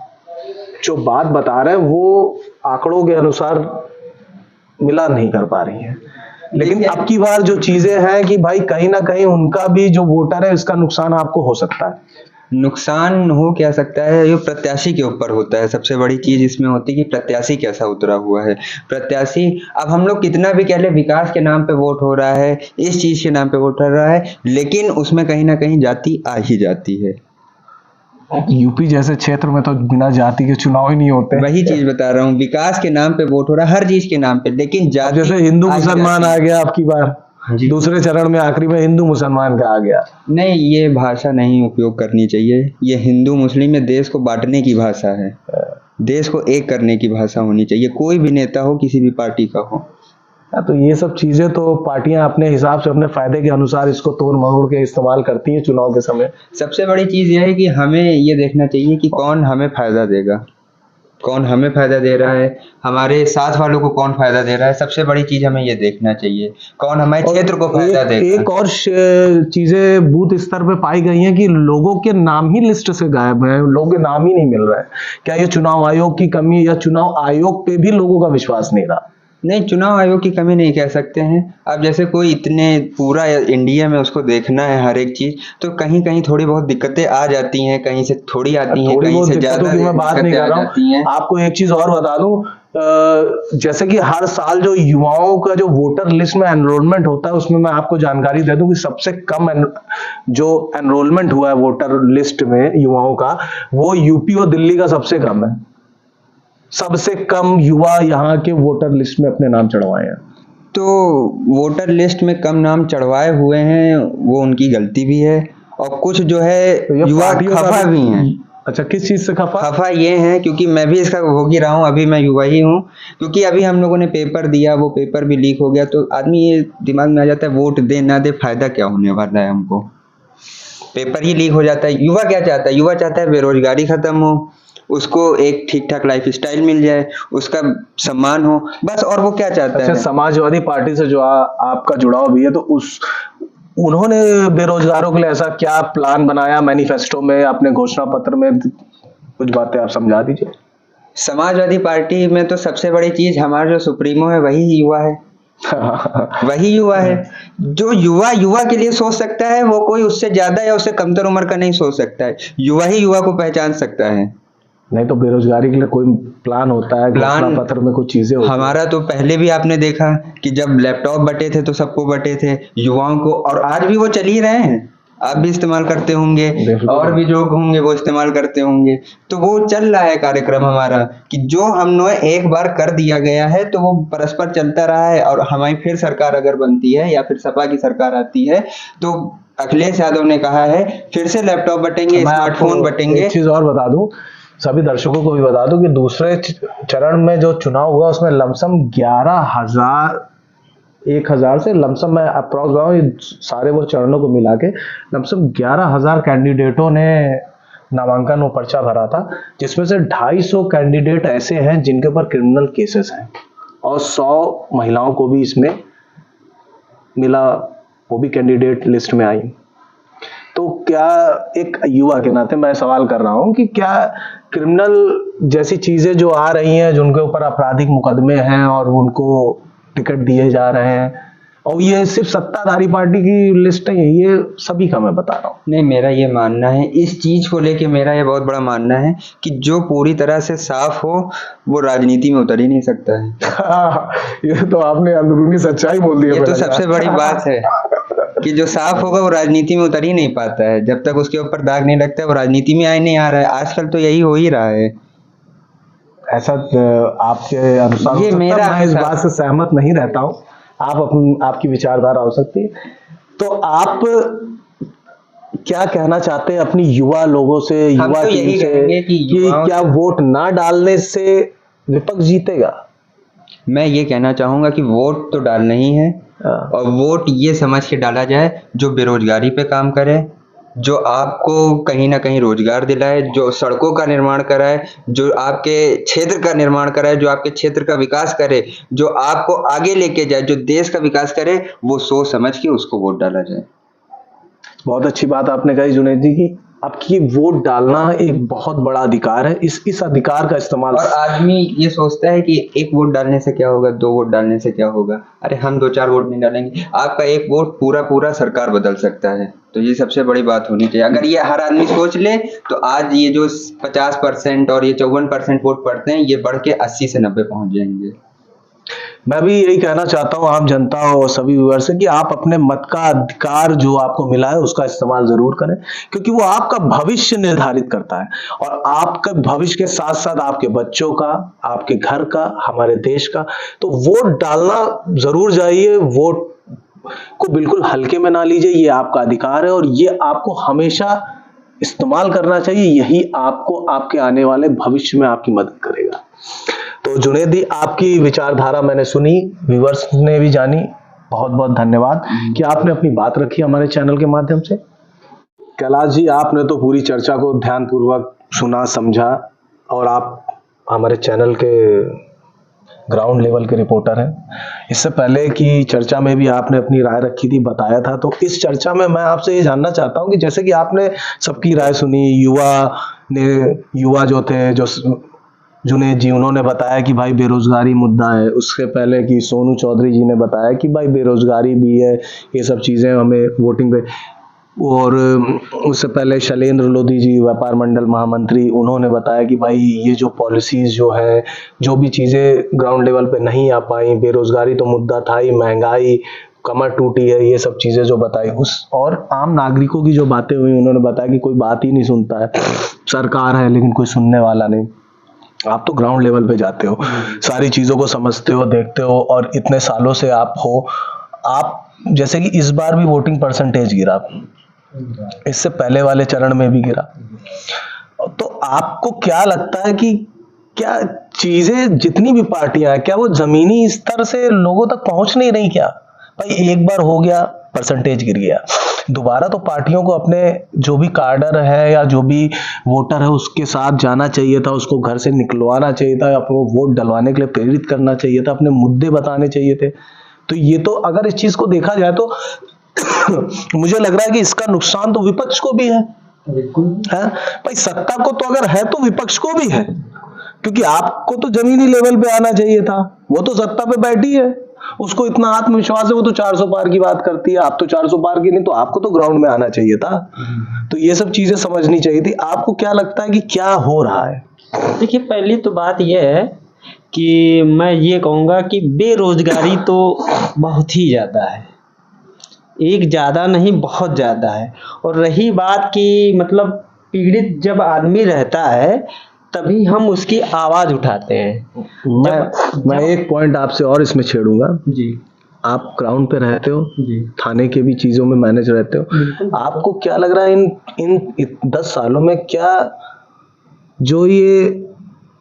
जो बात बता रहे हैं वो आंकड़ों के अनुसार मिला नहीं कर पा रही है। लेकिन अब की बार जो चीजें हैं कि भाई कहीं ना कहीं उनका भी जो वोटर है इसका नुकसान आपको हो सकता है। नुकसान हो क्या सकता है, ये प्रत्याशी के ऊपर होता है। सबसे बड़ी चीज इसमें होती है कि प्रत्याशी कैसा उतरा हुआ है। प्रत्याशी, अब हम लोग कितना भी कह ले विकास के नाम पे वोट हो रहा है, इस चीज के नाम पे वोट हो रहा है, लेकिन उसमें कहीं ना कहीं जाति आ ही जाती है। यूपी जैसे क्षेत्र में तो बिना जाति के चुनाव ही नहीं होते। वही चीज बता रहा हूँ, विकास के नाम पे वोट हो रहा है, हर चीज के नाम पे, लेकिन जाति जैसे हिंदू मुसलमान आ गया आपकी बार, दूसरे चरण में आखिरी में हिंदू मुसलमान का आ गया। नहीं, ये भाषा नहीं उपयोग करनी चाहिए। ये हिंदू मुस्लिम में देश को बांटने की भाषा है, देश को एक करने की भाषा होनी चाहिए, कोई भी नेता हो, किसी भी पार्टी का हो। तो ये सब चीजें तो पार्टियां अपने हिसाब से अपने फायदे के अनुसार इसको तोड़ मरोड़ के इस्तेमाल करती हैं चुनाव के समय। सबसे बड़ी चीज यह है कि हमें ये देखना चाहिए कि कौन हमें फायदा देगा, कौन हमें फायदा दे रहा है, हमारे साथ वालों को कौन फायदा दे रहा है। सबसे बड़ी चीज हमें ये देखना चाहिए कौन हमारे क्षेत्र को फायदा देगा। एक और चीजें बूथ स्तर पे पाई गई हैं कि लोगों के नाम ही लिस्ट से गायब है, लोगों के नाम ही नहीं मिल रहा है। क्या ये चुनाव आयोग की कमी या चुनाव आयोग पे भी लोगों का विश्वास नहीं रहा? नहीं, चुनाव आयोग की कमी नहीं कह सकते हैं। अब जैसे कोई इतने पूरा इंडिया में उसको देखना है हर एक चीज, तो कहीं कहीं थोड़ी बहुत दिक्कतें आ जाती हैं, कहीं से थोड़ी आती हैं, कहीं से ज्यादा मैं बात नहीं कर रहा हूँ। आपको एक चीज और बता दूं, जैसे कि हर साल जो युवाओं का जो वोटर लिस्ट में एनरोलमेंट होता है उसमें मैं आपको जानकारी दे दूं कि सबसे कम जो एनरोलमेंट हुआ है वोटर लिस्ट में युवाओं का, वो यूपी और दिल्ली का सबसे कम है। सबसे कम युवा यहाँ के वोटर लिस्ट में अपने नाम चढ़वाए हैं। तो वोटर लिस्ट में कम नाम चढ़वाए हुए हैं वो उनकी गलती भी है, और कुछ जो है तो ये युवा पार्टियों का खफा भी हैं। अच्छा, किस चीज से खफा? खफा ये है क्योंकि मैं भी इसका भोग ही रहा हूँ, अभी मैं युवा ही हूँ। क्योंकि अभी हम लोगों ने पेपर दिया, वो पेपर भी लीक हो गया, तो आदमी ये दिमाग में आ जाता है वोट दे ना दे फायदा क्या होने वाला है, हमको पेपर ही लीक हो जाता है। युवा क्या चाहता है? युवा चाहता है बेरोजगारी खत्म हो, उसको एक ठीक ठाक लाइफ स्टाइल मिल जाए, उसका सम्मान हो, बस। और वो क्या चाहता अच्छा, है? समाजवादी पार्टी से जो आपका जुड़ाव भी है, तो उन्होंने बेरोजगारों के लिए ऐसा क्या प्लान बनाया मैनिफेस्टो में, अपने घोषणा पत्र में? कुछ बातें आप समझा दीजिए। समाजवादी पार्टी में तो सबसे बड़ी चीज हमारा जो सुप्रीमो है वही युवा है। वही युवा है। जो युवा युवा के लिए सोच सकता है वो कोई उससे ज्यादा या उससे कमतर उम्र का नहीं सोच सकता है। युवा ही युवा को पहचान सकता है। नहीं तो बेरोजगारी के लिए कोई प्लान होता है, घोषणा पत्र में कुछ चीजें होती हैं। हमारा तो पहले भी आपने देखा कि जब लैपटॉप बटे थे तो सबको बटे थे, युवाओं को, और आज भी वो चल ही रहे हैं। आप भी इस्तेमाल करते होंगे और भी जो होंगे वो इस्तेमाल करते होंगे। तो वो चल रहा है कार्यक्रम हमारा कि जो हमने एक बार कर दिया गया है तो वो परस्पर चलता रहा है। और हमारी फिर सरकार अगर बनती है या फिर सपा की सरकार आती है तो अखिलेश यादव ने कहा है फिर से लैपटॉप बटेंगे, स्मार्टफोन बटेंगे। एक चीज और बता दूं, सभी दर्शकों को भी बता दूं कि दूसरे चरण में जो चुनाव हुआ उसमें लमसम 1,000 से लमसम, मैं अप्रॉक्स बताऊं, ये सारे वो चरणों को मिला के लमसम 11,000 कैंडिडेटों ने नामांकन और पर्चा भरा था, जिसमें से 250 कैंडिडेट ऐसे हैं जिनके ऊपर क्रिमिनल केसेस हैं, और 100 महिलाओं को भी इसमें मिला, वो भी कैंडिडेट लिस्ट में आई। तो क्या एक युवा के नाते मैं सवाल कर रहा हूं कि क्या क्रिमिनल जैसी चीजें जो आ रही हैं, जिनके ऊपर आपराधिक मुकदमे हैं और उनको टिकट दिए जा रहे हैं, और ये सिर्फ सत्ताधारी पार्टी की लिस्ट है, ये सभी का मैं बता रहा हूँ। नहीं, मेरा ये मानना है इस चीज को लेके, मेरा ये बहुत बड़ा मानना है कि जो पूरी तरह से साफ हो वो राजनीति में उतर ही नहीं सकता है। ये तो आपने अंदरूनी सच्चाई बोल दी है। ये तो सबसे बड़ी बात है कि जो साफ होगा वो राजनीति में उतर ही नहीं पाता है। जब तक उसके ऊपर दाग नहीं लगता है वो राजनीति में नहीं आ रहा है। आजकल तो यही हो ही रहा है। ऐसा आपके अनुसार ये मेरा, मैं इस बात से सहमत नहीं रहता हूँ। आपकी विचारधारा हो सकती है। तो आप क्या कहना चाहते हैं अपनी युवा लोगों से, युवा तो टीम यही से, कहेंगे कि क्या वोट ना डालने से विपक्ष जीतेगा? मैं ये कहना चाहूंगा कि वोट तो डालना ही है, और वोट ये समझ के डाला जाए जो बेरोजगारी पे काम करे, जो आपको कहीं ना कहीं रोजगार दिलाए, जो सड़कों का निर्माण कराए, जो आपके क्षेत्र का निर्माण कराए, जो आपके क्षेत्र का विकास करे, जो आपको आगे लेके जाए, जो देश का विकास करे, वो सोच समझ के उसको वोट डाला जाए। बहुत अच्छी बात आपने कही जुनैद जी की। आपकी वोट डालना एक बहुत बड़ा अधिकार है। इस अधिकार का इस्तेमाल, और आदमी ये सोचता है कि एक वोट डालने से क्या होगा, 2 वोट डालने से क्या होगा। अरे हम 2-4 वोट नहीं डालेंगे, आपका एक वोट पूरा सरकार बदल सकता है। तो ये सबसे बड़ी बात होनी चाहिए। अगर ये हर आदमी सोच ले तो आज ये जो 50% और ये 54% वोट पड़ते हैं, ये बढ़ के 80 से 90 पहुंच जाएंगे। मैं भी यही कहना चाहता हूँ आम जनता और सभी व्यूअर्स से कि आप अपने मत का अधिकार जो आपको मिला है उसका इस्तेमाल जरूर करें, क्योंकि वो आपका भविष्य निर्धारित करता है, और आपके भविष्य के साथ साथ आपके बच्चों का, आपके घर का, हमारे देश का। तो वोट डालना जरूर जाइए, वोट को बिल्कुल हल्के में ना लीजिए, ये आपका अधिकार है और ये आपको हमेशा इस्तेमाल करना चाहिए। यही आपको आपके आने वाले भविष्य में आपकी मदद करेगा। तो जुनैद जी, आपकी विचारधारा मैंने सुनी, व्यूअर्स ने भी जानी। बहुत बहुत धन्यवाद कि आपने अपनी बात रखी हमारे चैनल के माध्यम से। कैलाश जी, आपने तो पूरी चर्चा को ध्यानपूर्वक सुना, समझा, और आप हमारे चैनल के ग्राउंड लेवल के रिपोर्टर हैं। इससे पहले की चर्चा में भी आपने अपनी राय रखी थी, बताया था। तो इस चर्चा में मैं आपसे ये जानना चाहता हूँ कि जैसे कि आपने सबकी राय सुनी, युवा जो थे, जो जुनैद जी, उन्होंने बताया कि भाई बेरोजगारी मुद्दा है। उससे पहले कि सोनू चौधरी जी ने बताया कि भाई बेरोजगारी भी है, ये सब चीज़ें हमें वोटिंग पे। और उससे पहले शैलेंद्र लोधी जी, व्यापार मंडल महामंत्री, उन्होंने बताया कि भाई ये जो पॉलिसीज जो है, जो भी चीज़ें ग्राउंड लेवल पे नहीं आ पाई, बेरोजगारी तो मुद्दा था ही, महंगाई कमर टूटी है, ये सब चीज़ें जो बताई। और आम नागरिकों की जो बातें हुई, उन्होंने बताया कि कोई बात ही नहीं सुनता है, सरकार है लेकिन कोई सुनने वाला नहीं। आप तो ग्राउंड लेवल पे जाते हो, सारी चीजों को समझते हो, देखते हो, और इतने सालों से आप हो। आप जैसे कि इस बार भी वोटिंग परसेंटेज गिरा, इससे पहले वाले चरण में भी गिरा, तो आपको क्या लगता है कि क्या चीजें जितनी भी पार्टियां हैं, क्या वो जमीनी स्तर से लोगों तक पहुंच नहीं रही? क्या भाई एक बार हो गया, परसेंटेज गिर गया, दोबारा तो पार्टियों को अपने जो भी कार्डर है या जो भी वोटर है उसके साथ जाना चाहिए था, उसको घर से निकलवाना चाहिए था, अपने वोट डलवाने के लिए प्रेरित करना चाहिए था, अपने मुद्दे बताने चाहिए थे। तो ये तो अगर इस चीज को देखा जाए तो मुझे लग रहा है कि इसका नुकसान तो विपक्ष को भी है भाई। सत्ता को तो अगर है तो विपक्ष को भी है, क्योंकि आपको तो जमीनी लेवल पे आना चाहिए था, वो तो सत्ता पे बैठी है, उसको इतना आत्मविश्वास है, वो तो 400 पार की बात करती है, आप तो 400 पार की नहीं, तो आपको तो ग्राउंड में आना चाहिए था। तो ये सब चीजें समझनी चाहिए थी। आपको क्या लगता है कि क्या हो रहा है? देखिए, पहली तो बात यह है कि मैं ये कहूँगा कि बेरोजगारी तो बहुत ही ज़्यादा है, एक ज़्यादा नहीं बहुत ज़्यादा है। और रही बात कि मतलब पीड़ित जब आदमी रहता है तभी हम उसकी आवाज़ उठाते हैं। मैं एक पॉइंट आपसे और इसमें छेड़ूंगा जी। आप ग्राउंड पे रहते हो जी। थाने के भी चीजों में मैनेज रहते हो, आपको क्या लग रहा है इन 10 सालों में क्या जो ये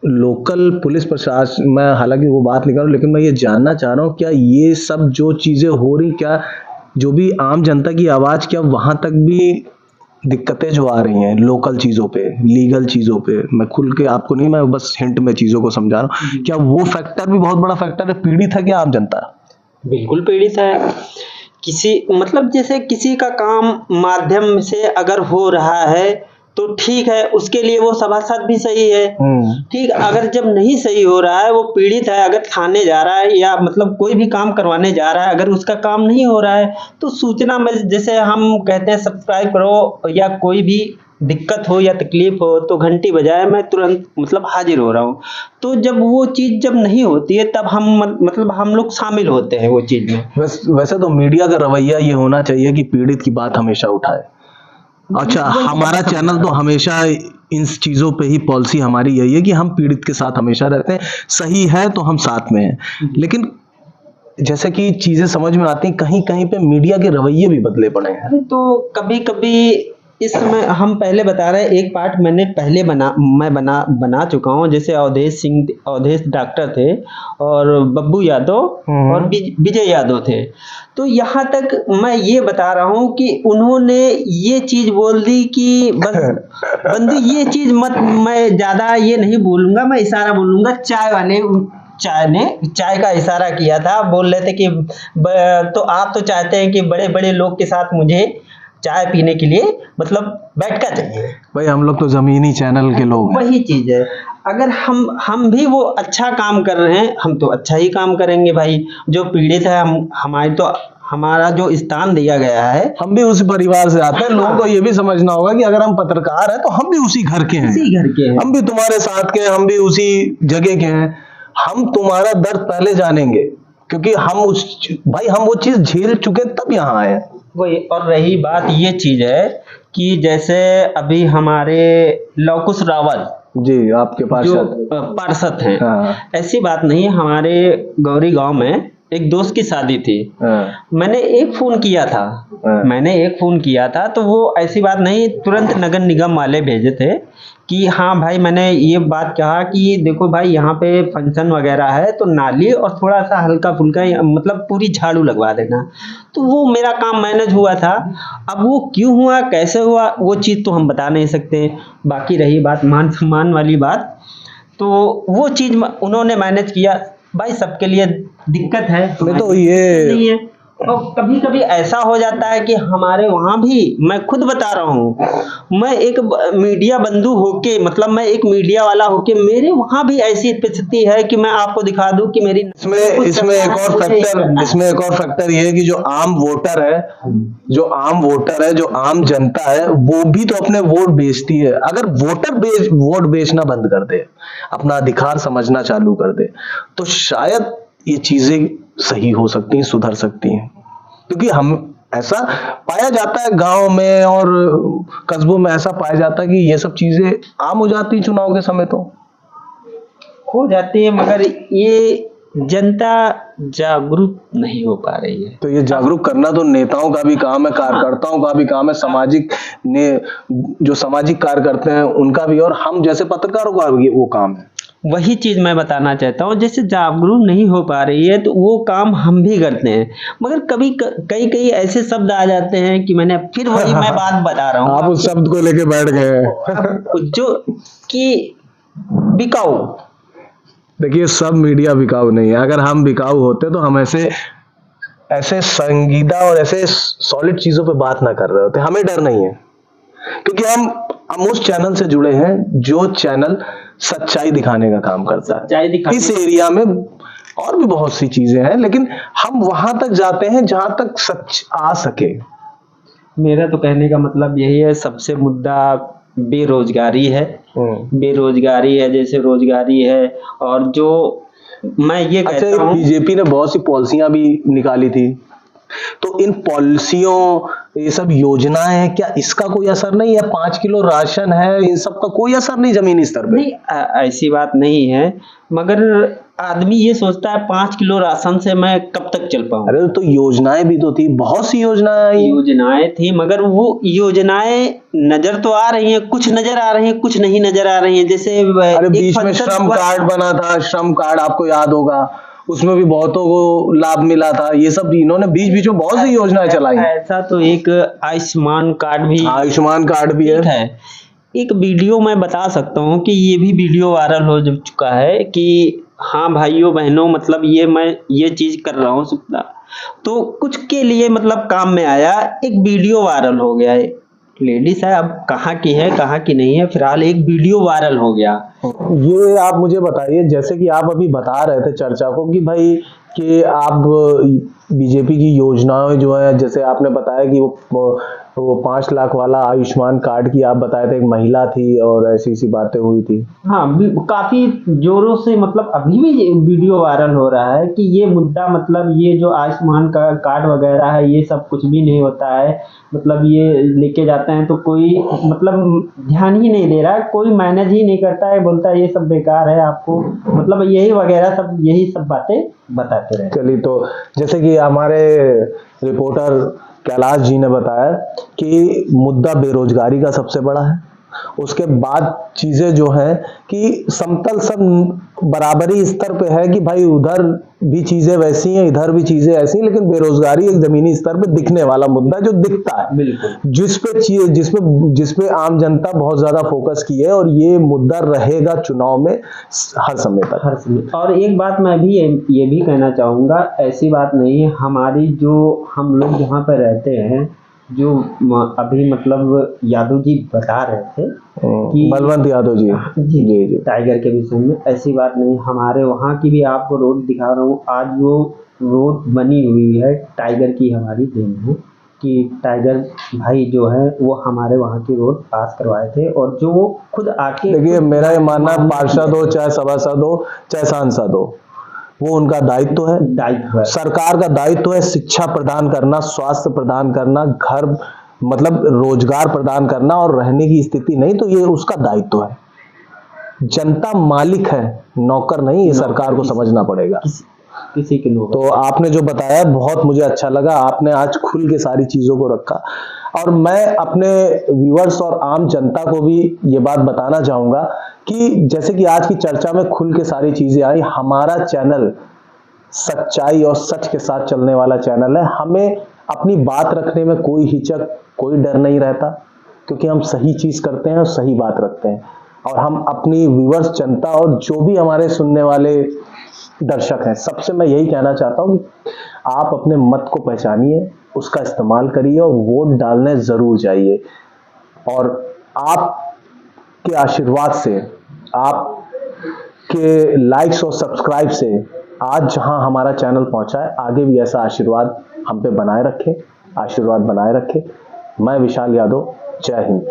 लोकल पुलिस प्रशासन, मैं हालांकि वो बात नहीं कर रहा हूं, लेकिन मैं ये जानना चाह रहा हूँ क्या ये सब जो चीजें हो रही, क्या जो भी आम जनता की आवाज, क्या वहां तक भी दिक्कतें जो आ रही हैं लोकल चीजों पे, लीगल चीजों पे, मैं खुल के आपको नहीं, मैं बस हिंट में चीजों को समझा रहा हूँ, क्या वो फैक्टर भी बहुत बड़ा फैक्टर है? पीड़ित है क्या आम जनता? बिल्कुल पीड़ित है। किसी मतलब जैसे किसी का काम माध्यम से अगर हो रहा है तो ठीक है, उसके लिए वो सभासद भी सही है, ठीक। अगर जब नहीं सही हो रहा है, वो पीड़ित है, अगर थाने जा रहा है या मतलब कोई भी काम करवाने जा रहा है, अगर उसका काम नहीं हो रहा है तो सूचना में जैसे हम कहते हैं सब्सक्राइब करो, या कोई भी दिक्कत हो या तकलीफ हो तो घंटी बजाए, मैं तुरंत मतलब हाजिर हो रहा हूँ। तो जब वो चीज़ जब नहीं होती है तब हम मतलब हम लोग शामिल होते हैं वो चीज़ में। वैसे तो मीडिया का रवैया ये होना चाहिए कि पीड़ित की बात हमेशा उठाए। अच्छा, हमारा चैनल तो हमेशा इन चीजों पे ही, पॉलिसी हमारी यही है कि हम पीड़ित के साथ हमेशा रहते हैं, सही है तो हम साथ में हैं। लेकिन जैसे कि चीजें समझ में आती हैं, कहीं कहीं पे मीडिया के रवैये भी बदले पड़े हैं। तो कभी कभी इसमें हम पहले बता रहे हैं, एक पार्ट मैंने पहले बना चुका हूँ। जैसे अवधेश डॉक्टर थे और बब्बू यादव और विजय यादव थे। तो यहाँ तक मैं ये बता रहा हूँ कि उन्होंने ये चीज़ बोल दी कि बस बंदी ये चीज़ मत, मैं ज़्यादा ये नहीं बोलूँगा, मैं इशारा बोलूँगा। चाय ने चाय का इशारा किया था, बोल रहे थे कि तो आप तो चाहते हैं कि बड़े बड़े लोग के साथ मुझे चाय पीने के लिए मतलब बैठका चाहिए। भाई हम लोग तो जमीनी चैनल के लोग हैं। वही चीज है, अगर हम भी वो अच्छा काम कर रहे हैं, हम तो अच्छा ही काम करेंगे भाई। जो पीड़ित है, हमारा जो स्थान दिया गया है, हम भी उसी परिवार से आते हैं। लोगों को ये भी समझना होगा कि अगर हम पत्रकार हैं तो हम भी उसी घर के हैं, हम भी तुम्हारे साथ के हैं, हम भी उसी जगह के हैं। हम तुम्हारा दर्द पहले जानेंगे, क्योंकि हम वो चीज झेल चुके तब यहाँ आए हैं। वही। और रही बात ये चीज है कि जैसे अभी हमारे लवकुश रावत जी, आपके पार्षद हैं, ऐसी बात नहीं है। हमारे गौरी गांव में एक दोस्त की शादी थी, मैंने एक फोन किया था तो वो ऐसी बात नहीं, तुरंत नगर निगम वाले भेजे थे कि हाँ भाई, मैंने ये बात कहा कि देखो भाई यहाँ पे फंक्शन वगैरह है तो नाली और थोड़ा सा हल्का फुल्का मतलब पूरी झाड़ू लगवा देना। तो वो मेरा काम मैनेज हुआ था। अब वो क्यों हुआ, कैसे हुआ, वो चीज़ तो हम बता नहीं सकते। बाकी रही बात मान सम्मान वाली बात, तो वो चीज़ उन्होंने मैनेज किया। भाई सबके लिए दिक्कत है, नहीं तो ये नहीं है। और कभी कभी ऐसा हो जाता है कि हमारे वहाँ भी, मैं खुद बता रहा हूँ, मैं एक मीडिया बंधु होके, मतलब मैं एक मीडिया वाला होके, मेरे वहाँ भी ऐसी स्थिति है कि मैं आपको दिखा दूं कि मेरी इसमें एक और फैक्टर ये है कि जो आम वोटर है, जो आम जनता है, वो भी तो अपने वोट बेचती है। अगर वोट बेचना बंद कर दे, अपना अधिकार समझना चालू कर दे, तो शायद ये चीजें सही हो सकती हैं, सुधर सकती हैं। क्योंकि हम ऐसा पाया जाता है गांव में और कस्बों में, ऐसा पाया जाता है कि ये सब चीजें आम हो जाती हैं चुनाव के समय। तो हो जाती है, मगर ये जनता जागरूक नहीं हो पा रही है। तो ये जागरूक करना तो नेताओं का भी काम है, कार्यकर्ताओं का भी काम है, सामाजिक ने जो सामाजिक कार्य करते हैं उनका भी, और हम जैसे पत्रकारों का भी वो काम है। वही चीज मैं बताना चाहता हूँ, जैसे जागरूक नहीं हो पा रही है तो वो काम हम भी करते हैं, मगर कभी कई कई ऐसे शब्द आ जाते हैं कि मैं बात बता रहा हूँ आप उस शब्द को लेके बैठ गए हैं। जो कि बिकाऊ। देखिए, सब मीडिया बिकाऊ नहीं है। अगर हम बिकाऊ होते तो हम ऐसे संजीदा और ऐसे सॉलिड चीजों पे बात ना कर रहे होते। हमें डर नहीं है, क्योंकि हम उस चैनल से जुड़े हैं जो चैनल सच्चाई दिखाने का काम करता है। इस एरिया में और भी बहुत सी चीजें हैं, लेकिन हम वहां तक जाते हैं जहां तक सच आ सके। मेरा तो कहने का मतलब यही है, सबसे मुद्दा बेरोजगारी है। बेरोजगारी है, जैसे रोजगारी है, और जो मैं ये कहता हूँ, बीजेपी ने बहुत सी पॉलिसियां भी निकाली थी, तो इन पॉलिसियों, ये सब योजनाएं हैं, क्या इसका कोई असर नहीं है? 5 किलो राशन है, इन सब का कोई असर नहीं जमीनी स्तर पे? नहीं, ऐसी बात नहीं है, मगर आदमी ये सोचता है 5 किलो राशन से मैं कब तक चल पाऊँ। अरे तो योजनाएं भी तो थी, बहुत सी योजनाएं थी, मगर वो योजनाएं नजर तो आ रही हैं, कुछ नजर आ रही हैं, कुछ नहीं नजर आ रही हैं। जैसे अरे बीच में श्रम कार्ड बना था, श्रम कार्ड आपको याद होगा, उसमें भी बहुतों को लाभ मिला था। ये सब इन्होंने बीच बीच में बहुत सी योजनाएं चलाई। ऐसा तो एक आयुष्मान कार्ड भी है। एक वीडियो मैं बता सकता हूँ कि ये भी वीडियो वायरल हो चुका है कि हाँ भाइयों बहनों, मतलब मैं ये चीज कर रहा हूँ, तो कुछ के लिए मतलब काम में आया, एक वीडियो वायरल हो गया है। लेडीज है, अब कहाँ की है कहाँ की नहीं है, फिलहाल एक वीडियो वायरल हो गया। ये आप मुझे बताइए, जैसे कि आप अभी बता रहे थे चर्चा को कि भाई कि आप बीजेपी की योजनाएं जो है, जैसे आपने बताया कि वो 5 लाख वाला आयुष्मान कार्ड की आप बताए थे, एक महिला थी और ऐसी बातें हुई थी। हाँ, काफी जोरों से, मतलब अभी भी वीडियो वायरल हो रहा है कि ये मुद्दा, मतलब ये जो आयुष्मान का कार्ड वगैरह है, ये सब कुछ भी नहीं होता है। मतलब ये लेके जाते हैं तो कोई मतलब ध्यान ही नहीं दे रहा है, कोई मैनेज ही नहीं करता है, बोलता है ये सब बेकार है, आपको मतलब यही वगैरह सब, यही सब बातें बताते रहे। चलिए, तो जैसे कि हमारे रिपोर्टर कैलाश जी ने बताया कि मुद्दा बेरोजगारी का सबसे बड़ा है, उसके बाद चीजें जो है कि समतल सब बराबरी स्तर पे है कि भाई उधर भी चीजें वैसी हैं, इधर भी चीजें ऐसी हैं, लेकिन बेरोजगारी एक जमीनी स्तर पे दिखने वाला मुद्दा जो दिखता है, बिल्कुल, जिसपे आम जनता बहुत ज्यादा फोकस की है, और ये मुद्दा रहेगा चुनाव में हर समय तक। और एक बात मैं भी ये भी कहना चाहूंगा, ऐसी बात नहीं है, हमारी जो हम लोग जहाँ पर रहते हैं, जो अभी मतलब यादव जी बता रहे थे कि बलवंत यादव जी टाइगर के विषय में, ऐसी बात नहीं, हमारे वहाँ की भी आपको रोड दिखा रहा हूँ। आज वो रोड बनी हुई है टाइगर की हमारी देन है कि टाइगर भाई जो है वो हमारे वहाँ की रोड पास करवाए थे, और जो वो खुद आके, देखिए मेरा ये मानना है, पार्षद हो चाहे सभासद हो चाहे सांसद हो, वो उनका दायित्व है। सरकार का दायित्व है शिक्षा प्रदान करना, स्वास्थ्य प्रदान करना, घर मतलब रोजगार प्रदान करना, और रहने की स्थिति नहीं तो ये उसका दायित्व है। जनता मालिक है, नौकर नहीं, ये सरकार को समझना पड़ेगा। किसी के नौकर। तो आपने जो बताया बहुत मुझे अच्छा लगा, आपने आज खुल के सारी चीजों को रखा, और मैं अपने व्यूअर्स और आम जनता को भी ये बात बताना चाहूंगा कि जैसे कि आज की चर्चा में खुल के सारी चीजें आई, हमारा चैनल सच्चाई और सच के साथ चलने वाला चैनल है। हमें अपनी बात रखने में कोई हिचक, कोई डर नहीं रहता, क्योंकि हम सही चीज करते हैं और सही बात रखते हैं, और हम अपनी व्यूअर्स जनता और जो भी हमारे सुनने वाले दर्शक हैं, सबसे मैं यही कहना चाहता हूं कि आप अपने मत को पहचानिए, उसका इस्तेमाल करिए और वोट डालने जरूर जाइए। और आपके आशीर्वाद से, आपके लाइक्स और सब्सक्राइब से आज जहां हमारा चैनल पहुंचा है, आगे भी ऐसा आशीर्वाद हम पे बनाए रखें, आशीर्वाद बनाए रखें। मैं विशाल यादव, जय हिंद।